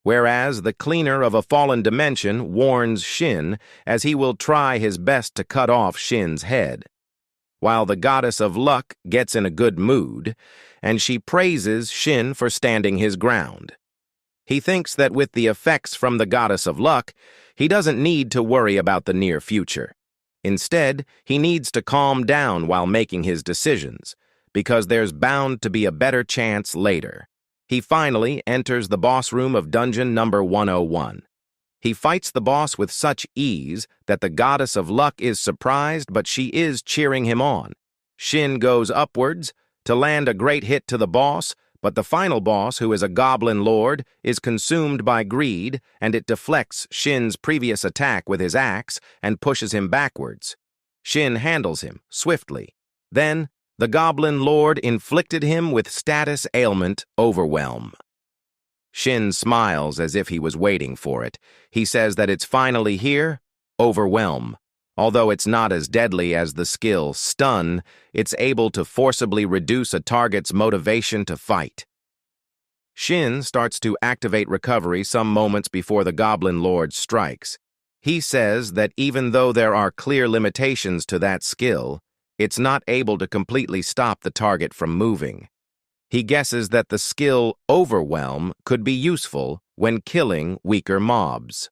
whereas the Cleaner of a Fallen Dimension warns Shin as he will try his best to cut off Shin's head, while the Goddess of Luck gets in a good mood, and she praises Shin for standing his ground. He thinks that with the effects from the Goddess of Luck, he doesn't need to worry about the near future. Instead, he needs to calm down while making his decisions, because there's bound to be a better chance later. He finally enters the boss room of dungeon number 101. He fights the boss with such ease that the Goddess of Luck is surprised, but she is cheering him on. Shin goes upwards to land a great hit to the boss, but the final boss, who is a goblin lord, is consumed by greed, and it deflects Shin's previous attack with his axe and pushes him backwards. Shin handles him swiftly. Then, the goblin lord inflicted him with status ailment Overwhelm. Shin smiles as if he was waiting for it. He says that it's finally here, Overwhelm. Although it's not as deadly as the skill Stun, it's able to forcibly reduce a target's motivation to fight. Shin starts to activate recovery some moments before the Goblin Lord strikes. He says that even though there are clear limitations to that skill, it's not able to completely stop the target from moving. He guesses that the skill Overwhelm could be useful when killing weaker mobs.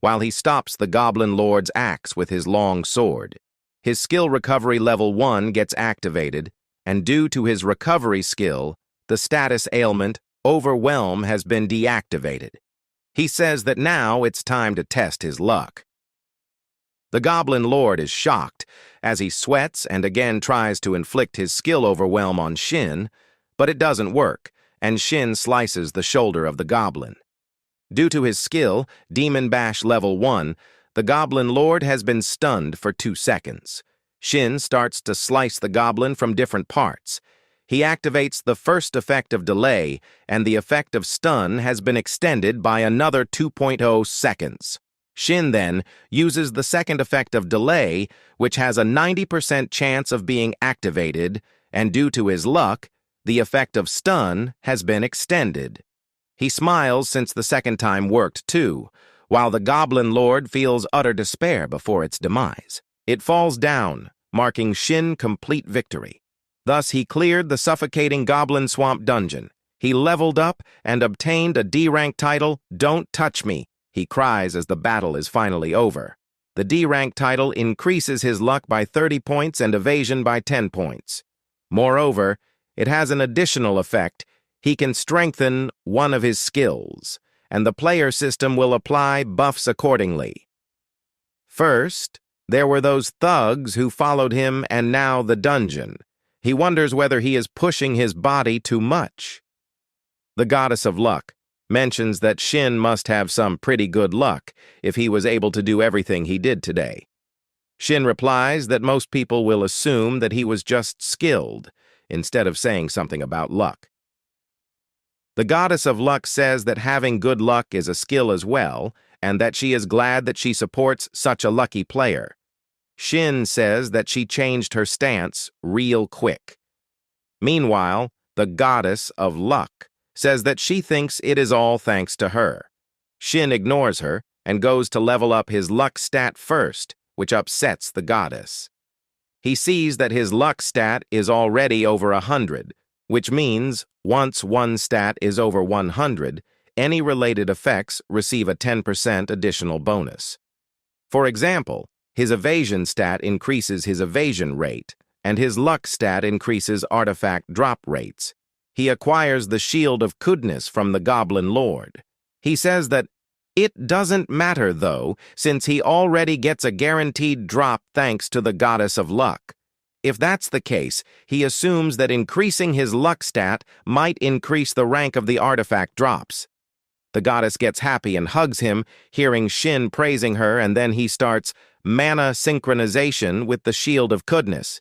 While he stops the Goblin Lord's axe with his long sword, his skill recovery level 1 gets activated, and due to his recovery skill, the status ailment Overwhelm has been deactivated. He says that now it's time to test his luck. The Goblin Lord is shocked as he sweats and again tries to inflict his skill Overwhelm on Shin, but it doesn't work, and Shin slices the shoulder of the goblin. Due to his skill, Demon Bash Level 1, the Goblin Lord has been stunned for 2 seconds. Shin starts to slice the goblin from different parts. He activates the first effect of delay, and the effect of stun has been extended by another 2.0 seconds. Shin then uses the second effect of delay, which has a 90% chance of being activated, and due to his luck, the effect of stun has been extended. He smiles since the second time worked too, while the Goblin Lord feels utter despair before its demise. It falls down, marking Shin complete victory. Thus he cleared the suffocating Goblin Swamp dungeon. He leveled up and obtained a D-rank title, Don't Touch Me. He cries as the battle is finally over. The D-rank title increases his luck by 30 points and evasion by 10 points. Moreover, it has an additional effect. He can strengthen one of his skills, and the player system will apply buffs accordingly. First, there were those thugs who followed him, and now the dungeon. He wonders whether he is pushing his body too much. The goddess of luck mentions that Shin must have some pretty good luck if he was able to do everything he did today. Shin replies that most people will assume that he was just skilled, instead of saying something about luck. The goddess of luck says that having good luck is a skill as well, and that she is glad that she supports such a lucky player. Shin says that she changed her stance real quick. Meanwhile, the goddess of luck says that she thinks it is all thanks to her. Shin ignores her and goes to level up his luck stat first, which upsets the goddess. He sees that his luck stat is already over 100, which means once one stat is over 100, any related effects receive a 10% additional bonus. For example, his evasion stat increases his evasion rate, and his luck stat increases artifact drop rates. He acquires the Shield of Goodness from the Goblin Lord. He says that it doesn't matter, though, since he already gets a guaranteed drop thanks to the Goddess of Luck. If that's the case, he assumes that increasing his luck stat might increase the rank of the artifact drops. The goddess gets happy and hugs him, hearing Shin praising her, and then he starts mana synchronization with the Shield of Goodness.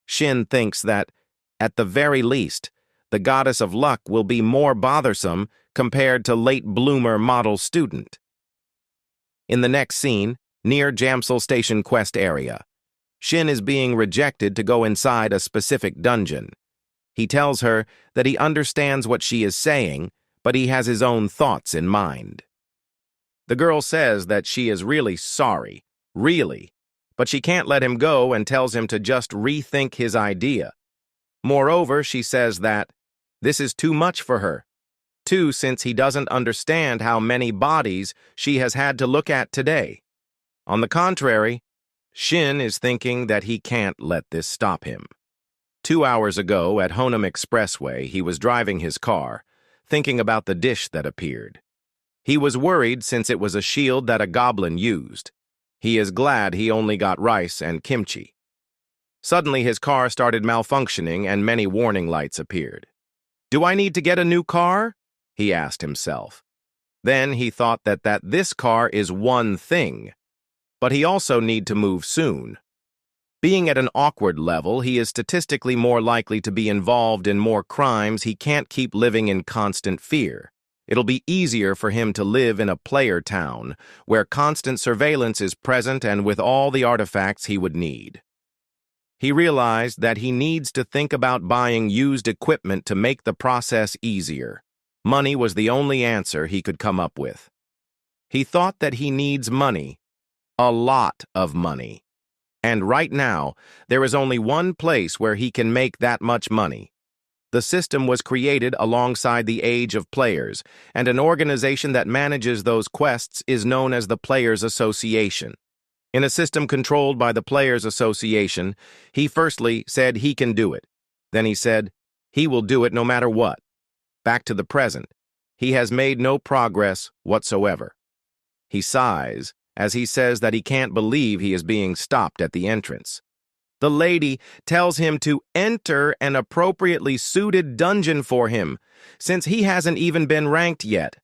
Shin thinks that, at the very least, the goddess of luck will be more bothersome compared to late bloomer model student. In the next scene, near Constellation quest area, Shin is being rejected to go inside a specific dungeon. He tells her that he understands what she is saying, but he has his own thoughts in mind. The girl says that she is really sorry, really, but she can't let him go and tells him to just rethink his idea. Moreover, she says that this is too much for her, too, since he doesn't understand how many bodies she has had to look at today. On the contrary, Shin is thinking that he can't let this stop him. 2 hours ago at Honam Expressway, he was driving his car, thinking about the dish that appeared. He was worried since it was a shield that a goblin used. He is glad he only got rice and kimchi. Suddenly his car started malfunctioning and many warning lights appeared. "Do I need to get a new car?" he asked himself. Then he thought that this car is one thing, but he also need to move soon. Being at an awkward level, he is statistically more likely to be involved in more crimes. He can't keep living in constant fear. It'll be easier for him to live in a player town, where constant surveillance is present and with all the artifacts he would need. He realized that he needs to think about buying used equipment to make the process easier. Money was the only answer he could come up with. He thought that he needs money, a lot of money. And right now, there is only one place where he can make that much money. The system was created alongside the Age of Players, and an organization that manages those quests is known as the Players Association. In a system controlled by the Players Association, he firstly said he can do it. Then he said he will do it no matter what. Back to the present, he has made no progress whatsoever. He sighs as he says that he can't believe he is being stopped at the entrance. The lady tells him to enter an appropriately suited dungeon for him, since he hasn't even been ranked yet.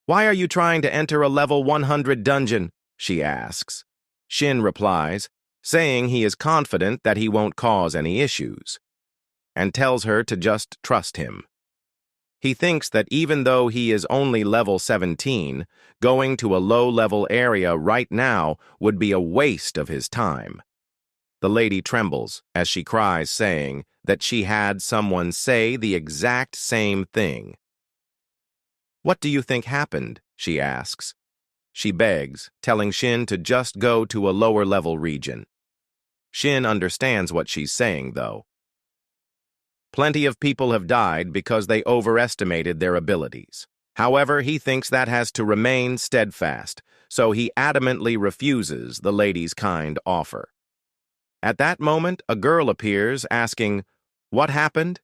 "Why are you trying to enter a level 100 dungeon?" she asks. Shin replies, saying he is confident that he won't cause any issues, and tells her to just trust him. He thinks that even though he is only level 17, going to a low-level area right now would be a waste of his time. The lady trembles as she cries, saying that she had someone say the exact same thing. "What do you think happened?" she asks. She begs, telling Shin to just go to a lower-level region. Shin understands what she's saying, though. Plenty of people have died because they overestimated their abilities. However, he thinks that has to remain steadfast, so he adamantly refuses the lady's kind offer. At that moment, a girl appears, asking, "What happened?"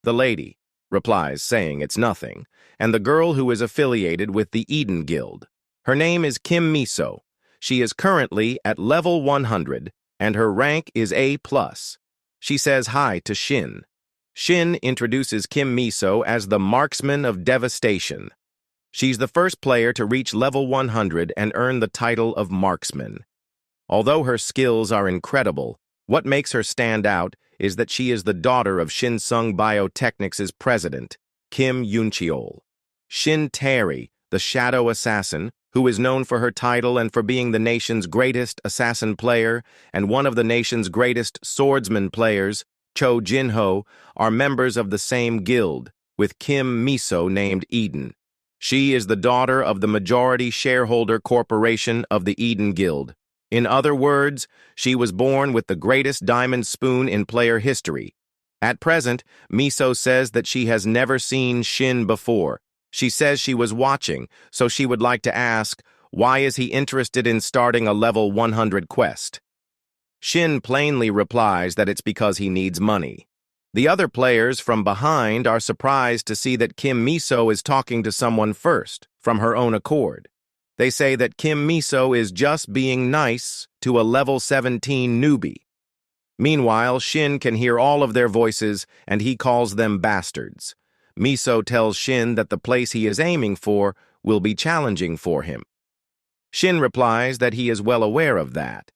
The lady replies, saying it's nothing, and the girl who is affiliated with the Eden Guild. Her name is Kim Miso. She is currently at level 100, and her rank is A+. She says hi to Shin. Shin introduces Kim Miso as the Marksman of Devastation. She's the first player to reach level 100 and earn the title of Marksman. Although her skills are incredible, what makes her stand out is that she is the daughter of Shinsung Biotechnics' president, Kim Yuncheol. Shin Tae, the Shadow Assassin, who is known for her title and for being the nation's greatest assassin player and one of the nation's greatest swordsman players, Cho Jinho, are members of the same guild, with Kim Miso named Eden. She is the daughter of the majority shareholder corporation of the Eden Guild. In other words, she was born with the greatest diamond spoon in player history. At present, Miso says that she has never seen Shin before. She says she was watching, so she would like to ask, why is he interested in starting a level 100 quest? Shin plainly replies that it's because he needs money. The other players from behind are surprised to see that Kim Miso is talking to someone first, from her own accord. They say that Kim Miso is just being nice to a level 17 newbie. Meanwhile, Shin can hear all of their voices, and he calls them bastards. Miso tells Shin that the place he is aiming for will be challenging for him. Shin replies that he is well aware of that.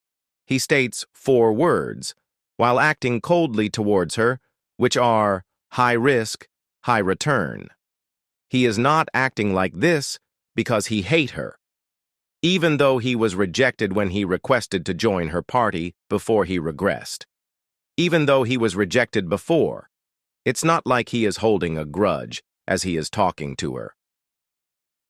He states 4 words, while acting coldly towards her, which are high risk, high return. He is not acting like this because he hates her. Even though he was rejected when he requested to join her party before he regressed. Even though he was rejected before, it's not like he is holding a grudge as he is talking to her.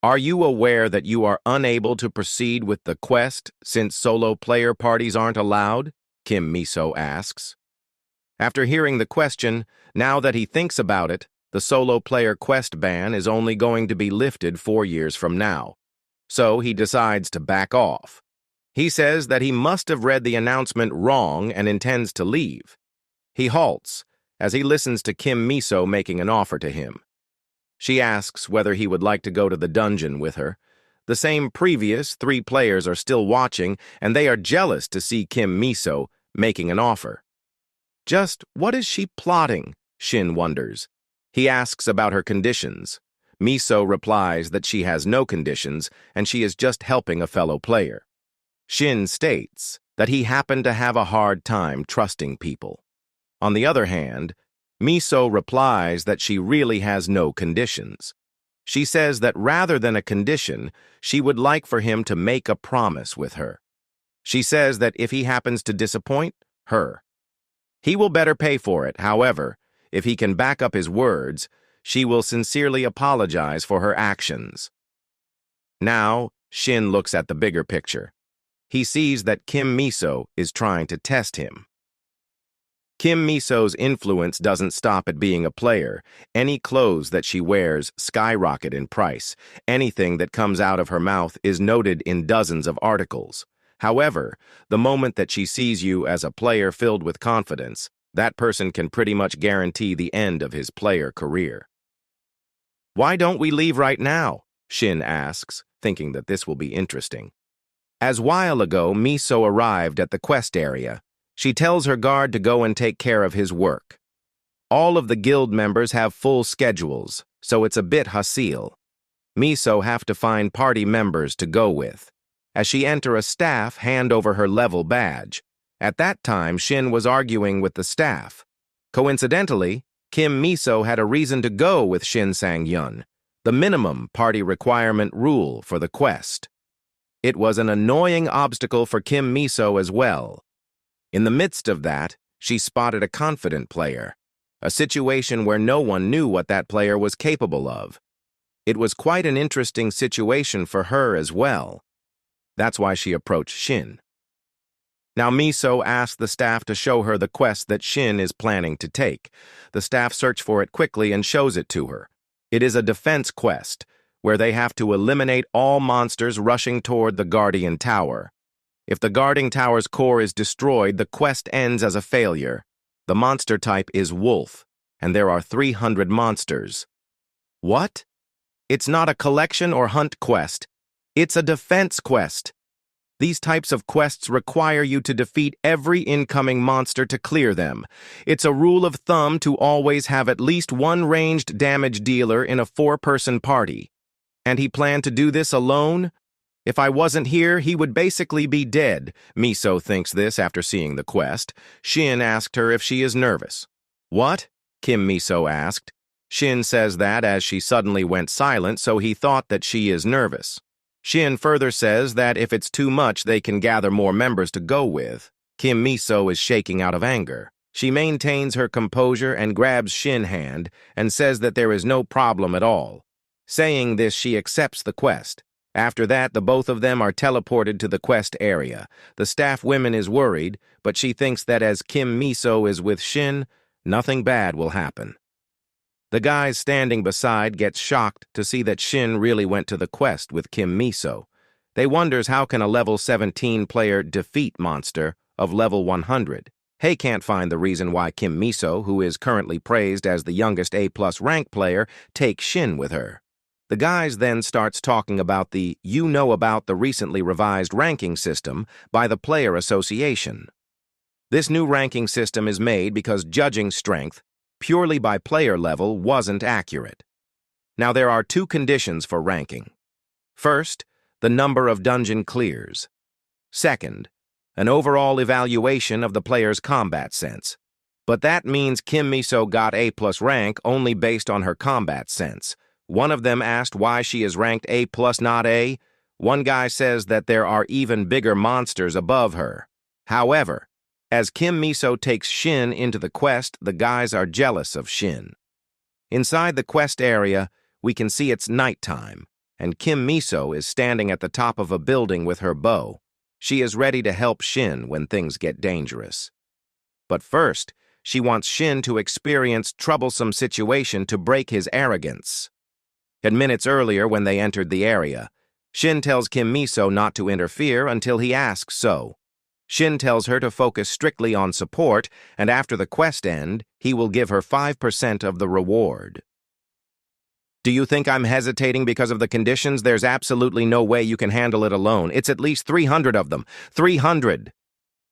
Are you aware that you are unable to proceed with the quest since solo player parties aren't allowed? Kim Miso asks. After hearing the question, now that he thinks about it, the solo player quest ban is only going to be lifted 4 years from now. So he decides to back off. He says that he must have read the announcement wrong and intends to leave. He halts as he listens to Kim Miso making an offer to him. She asks whether he would like to go to the dungeon with her. The same previous 3 players are still watching, and they are jealous to see Kim Miso making an offer. Just what is she plotting? Shin wonders. He asks about her conditions. Miso replies that she has no conditions and she is just helping a fellow player. Shin states that he happened to have a hard time trusting people. On the other hand, Miso replies that she really has no conditions. She says that rather than a condition, she would like for him to make a promise with her. She says that if he happens to disappoint her, he will better pay for it. However, if he can back up his words, she will sincerely apologize for her actions. Now, Shin looks at the bigger picture. He sees that Kim Miso is trying to test him. Kim Miso's influence doesn't stop at being a player. Any clothes that she wears skyrocket in price. Anything that comes out of her mouth is noted in dozens of articles. However, the moment that she sees you as a player filled with confidence, that person can pretty much guarantee the end of his player career. Why don't we leave right now? Shin asks, thinking that this will be interesting. As while ago, Miso arrived at the quest area. She tells her guard to go and take care of his work. All of the guild members have full schedules, so it's a bit hostile. Miso have to find party members to go with. As she enter a staff, hand over her level badge. At that time, Shin was arguing with the staff. Coincidentally, Kim Miso had a reason to go with Shin Sang-yun, the minimum party requirement rule for the quest. It was an annoying obstacle for Kim Miso as well. In the midst of that, she spotted a confident player, a situation where no one knew what that player was capable of. It was quite an interesting situation for her as well. That's why she approached Shin. Now Miso asked the staff to show her the quest that Shin is planning to take. The staff search for it quickly and shows it to her. It is a defense quest, where they have to eliminate all monsters rushing toward the Guardian Tower. If the Guarding Tower's core is destroyed, the quest ends as a failure. The monster type is wolf, and there are 300 monsters. What? It's not a collection or hunt quest. It's a defense quest. These types of quests require you to defeat every incoming monster to clear them. It's a rule of thumb to always have at least one ranged damage dealer in a 4-person party. And he planned to do this alone? If I wasn't here, he would basically be dead. Miso thinks this after seeing the quest. Shin asked her if she is nervous. What? Kim Miso asked. Shin says that as she suddenly went silent, so he thought that she is nervous. Shin further says that if it's too much, they can gather more members to go with. Kim Miso is shaking out of anger. She maintains her composure and grabs Shin's hand and says that there is no problem at all. Saying this, she accepts the quest. After that, the both of them are teleported to the quest area. The staff woman is worried, but she thinks that as Kim Miso is with Shin, nothing bad will happen. The guys standing beside get shocked to see that Shin really went to the quest with Kim Miso. They wonders how can a level 17 player defeat monster of level 100. Hey can't find the reason why Kim Miso, who is currently praised as the youngest A+ rank player, take Shin with her. The guys then starts talking about the about the recently revised ranking system by the Player Association. This new ranking system is made because judging strength purely by player level wasn't accurate. Now there are 2 conditions for ranking. First, the number of dungeon clears. Second, an overall evaluation of the player's combat sense. But that means Kim Miso got A+ rank only based on her combat sense. One of them asked why she is ranked A+, not A. One guy says that there are even bigger monsters above her. However, as Kim Miso takes Shin into the quest, the guys are jealous of Shin. Inside the quest area, we can see it's nighttime, and Kim Miso is standing at the top of a building with her bow. She is ready to help Shin when things get dangerous. But first, she wants Shin to experience troublesome situation to break his arrogance. And minutes earlier, when they entered the area, Shin tells Kim Miso not to interfere until he asks so. Shin tells her to focus strictly on support, and after the quest end, he will give her 5% of the reward. Do you think I'm hesitating because of the conditions? There's absolutely no way you can handle it alone. It's at least 300 of them. 300!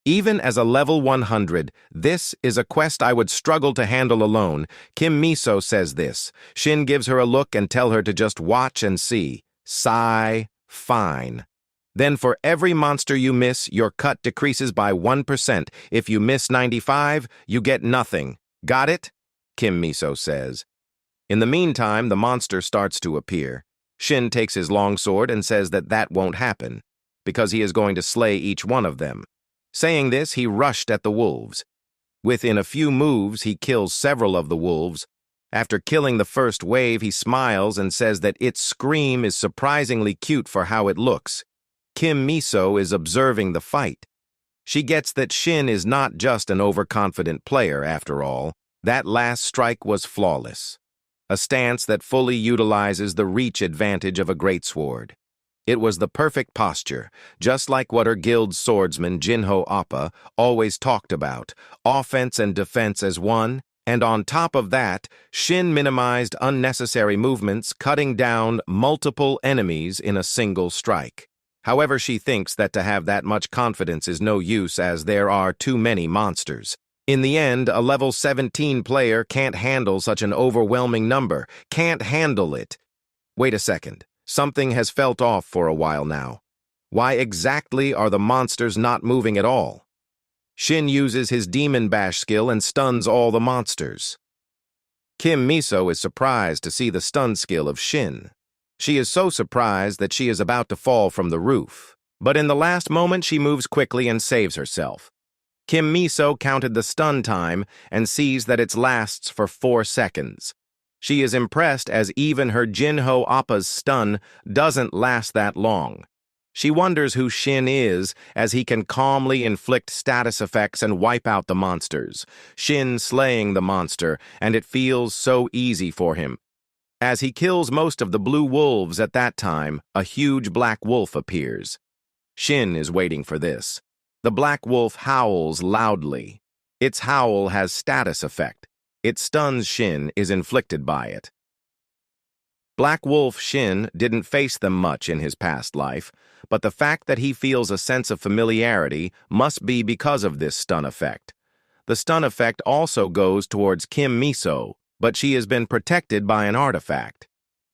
Even as a level 100, this is a quest I would struggle to handle alone. Kim Miso says this. Shin gives her a look and tell her to just watch and see. Sigh. Fine. Then for every monster you miss, your cut decreases by 1%. If you miss 95, you get nothing. Got it? Kim Miso says. In the meantime, the monster starts to appear. Shin takes his longsword and says that that won't happen, because he is going to slay each one of them. Saying this, he rushed at the wolves. Within a few moves, he kills several of the wolves. After killing the first wave, he smiles and says that its scream is surprisingly cute for how it looks. Kim Miso is observing the fight. She gets that Shin is not just an overconfident player, after all. That last strike was flawless. A stance that fully utilizes the reach advantage of a greatsword. It was the perfect posture, just like what her guild's swordsman Jinho Appa always talked about, offense and defense as one, and on top of that, Shin minimized unnecessary movements, cutting down multiple enemies in a single strike. However, she thinks that to have that much confidence is no use as there are too many monsters. In the end, a level 17 player can't handle such an overwhelming number. Can't handle it. Wait a second. Something has felt off for a while now. Why exactly are the monsters not moving at all? Shin uses his Demon Bash skill and stuns all the monsters. Kim Miso is surprised to see the stun skill of Shin. She is so surprised that she is about to fall from the roof. But in the last moment, she moves quickly and saves herself. Kim Miso counted the stun time and sees that it lasts for 4 seconds. She is impressed as even her Jinho Appa's stun doesn't last that long. She wonders who Shin is, as he can calmly inflict status effects and wipe out the monsters. Shin slaying the monster, and it feels so easy for him. As he kills most of the blue wolves at that time, a huge black wolf appears. Shin is waiting for this. The black wolf howls loudly. Its howl has status effect. It stuns Shin is inflicted by it. Black Wolf Shin didn't face them much in his past life, but the fact that he feels a sense of familiarity must be because of this stun effect. The stun effect also goes towards Kim Miso, but she has been protected by an artifact.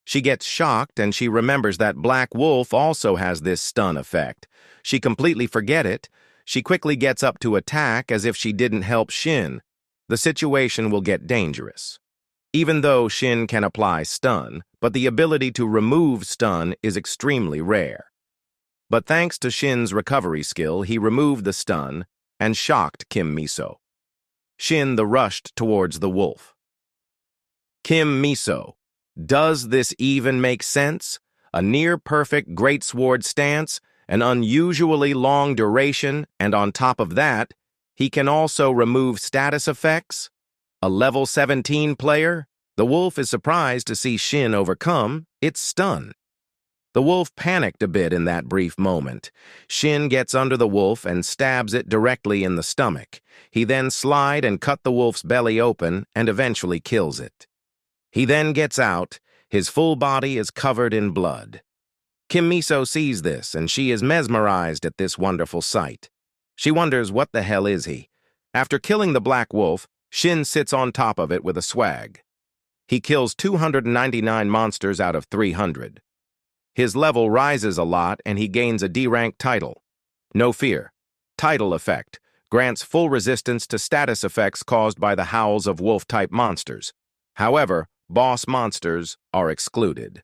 She gets shocked and she remembers that Black Wolf also has this stun effect. She completely forgets it. She quickly gets up to attack as if she didn't help Shin. The situation will get dangerous. Even though Shin can apply stun, but the ability to remove stun is extremely rare. But thanks to Shin's recovery skill, he removed the stun and shocked Kim Miso. Shin rushed towards the wolf. Kim Miso. Does this even make sense? A near-perfect greatsword stance, an unusually long duration, and on top of that, he can also remove status effects? A level 17 player? The wolf is surprised to see Shin overcome its stun. The wolf panicked a bit in that brief moment. Shin gets under the wolf and stabs it directly in the stomach. He then slides and cuts the wolf's belly open and eventually kills it. He then gets out. His full body is covered in blood. Kim Miso sees this and she is mesmerized at this wonderful sight. She wonders what the hell is he. After killing the black wolf, Shin sits on top of it with a swag. He kills 299 monsters out of 300. His level rises a lot and he gains a D-rank title. No fear. Title effect. Grants full resistance to status effects caused by the howls of wolf-type monsters. However, boss monsters are excluded.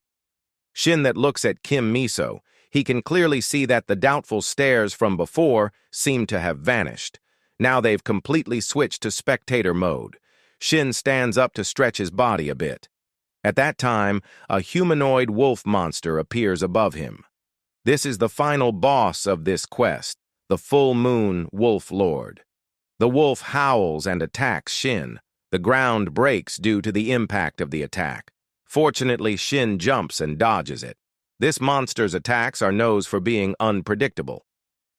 Shin looks at Kim Miso. He can clearly see that the doubtful stares from before seem to have vanished. Now they've completely switched to spectator mode. Shin stands up to stretch his body a bit. At that time, a humanoid wolf monster appears above him. This is the final boss of this quest, the full moon wolf lord. The wolf howls and attacks Shin. The ground breaks due to the impact of the attack. Fortunately, Shin jumps and dodges it. This monster's attacks are known for being unpredictable.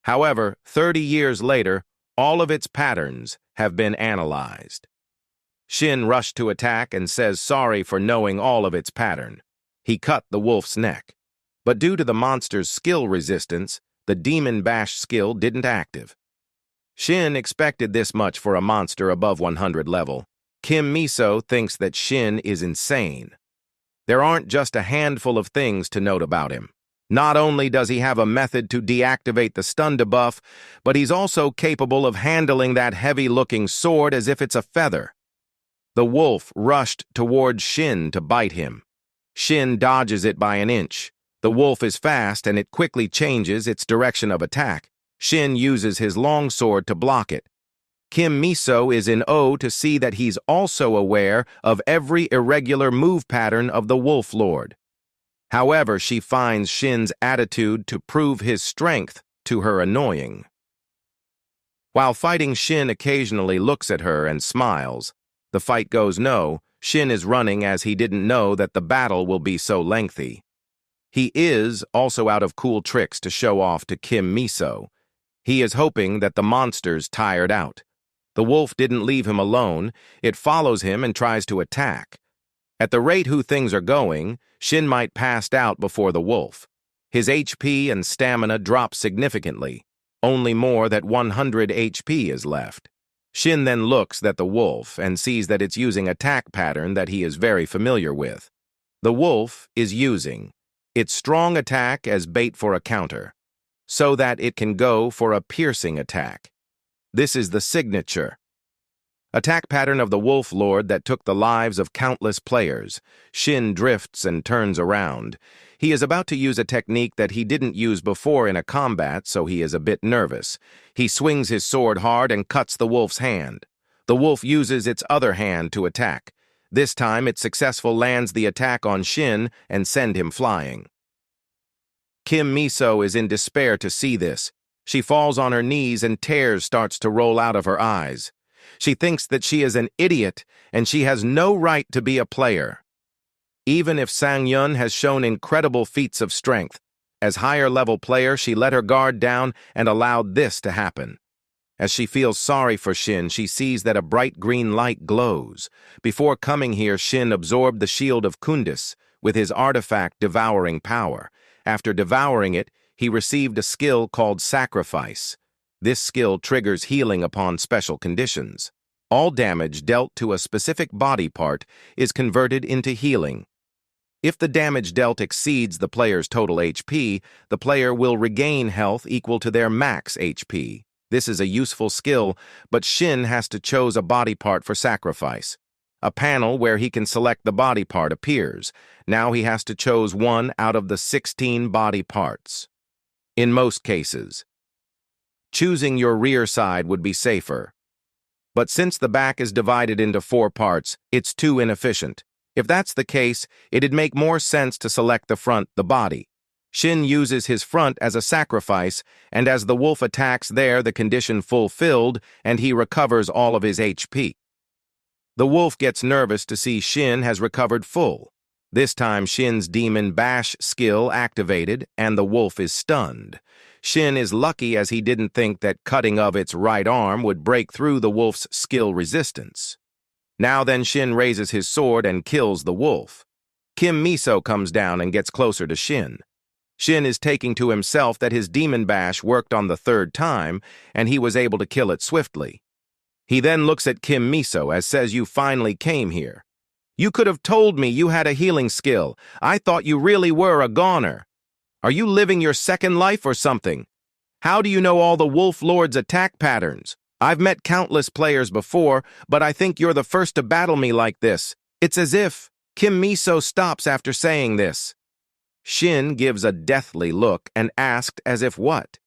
However, 30 years later, all of its patterns have been analyzed. Shin rushed to attack and says sorry for knowing all of its pattern. He cut the wolf's neck. But due to the monster's skill resistance, the Demon Bash skill didn't active. Shin expected this much for a monster above 100 level. Kim Miso thinks that Shin is insane. There aren't just a handful of things to note about him. Not only does he have a method to deactivate the stun debuff, but he's also capable of handling that heavy-looking sword as if it's a feather. The wolf rushed towards Shin to bite him. Shin dodges it by an inch. The wolf is fast and it quickly changes its direction of attack. Shin uses his longsword to block it. Kim Miso is in awe to see that he's also aware of every irregular move pattern of the Wolf Lord. However, she finds Shin's attitude to prove his strength to her annoying. While fighting, Shin occasionally looks at her and smiles. The fight goes no. Shin is running as he didn't know that the battle will be so lengthy. He is also out of cool tricks to show off to Kim Miso. He is hoping that the monster's tired out. The wolf didn't leave him alone. It follows him and tries to attack. At the rate who things are going, Shin might pass out before the wolf. His HP and stamina drop significantly. Only more than 100 HP is left. Shin then looks at the wolf and sees that it's using attack pattern that he is very familiar with. The wolf is using its strong attack as bait for a counter, so that it can go for a piercing attack. This is the signature attack pattern of the Wolf Lord that took the lives of countless players. Shin drifts and turns around. He is about to use a technique that he didn't use before in a combat, so he is a bit nervous. He swings his sword hard and cuts the wolf's hand. The wolf uses its other hand to attack. This time, it successfully lands the attack on Shin and sends him flying. Kim Miso is in despair to see this. She falls on her knees and tears starts to roll out of her eyes. She thinks that she is an idiot and she has no right to be a player. Even if Sang Yun has shown incredible feats of strength, as higher-level player, she let her guard down and allowed this to happen. As she feels sorry for Shin, she sees that a bright green light glows. Before coming here, Shin absorbed the shield of Kundus with his artifact devouring power. After devouring it, he received a skill called Sacrifice. This skill triggers healing upon special conditions. All damage dealt to a specific body part is converted into healing. If the damage dealt exceeds the player's total HP, the player will regain health equal to their max HP. This is a useful skill, but Shin has to choose a body part for sacrifice. A panel where he can select the body part appears. Now he has to choose one out of the 16 body parts. In most cases, choosing your rear side would be safer. But since the back is divided into 4 parts, it's too inefficient. If that's the case, it'd make more sense to select the front, the body. Shin uses his front as a sacrifice, and as the wolf attacks there, the condition fulfilled, and he recovers all of his HP. The wolf gets nervous to see Shin has recovered full. This time Shin's demon bash skill activated, and the wolf is stunned. Shin is lucky as he didn't think that cutting of its right arm would break through the wolf's skill resistance. Now then Shin raises his sword and kills the wolf. Miso comes down and gets closer to Shin. Shin is taking to himself that his demon bash worked on the 3rd time, and he was able to kill it swiftly. He then looks at Miso as says, "You finally came here. You could have told me you had a healing skill. I thought you really were a goner. Are you living your second life or something? How do you know all the Wolf Lord's attack patterns? I've met countless players before, but I think you're the first to battle me like this." It's as if Miso stops after saying this. Shin gives a deathly look and asked as if what?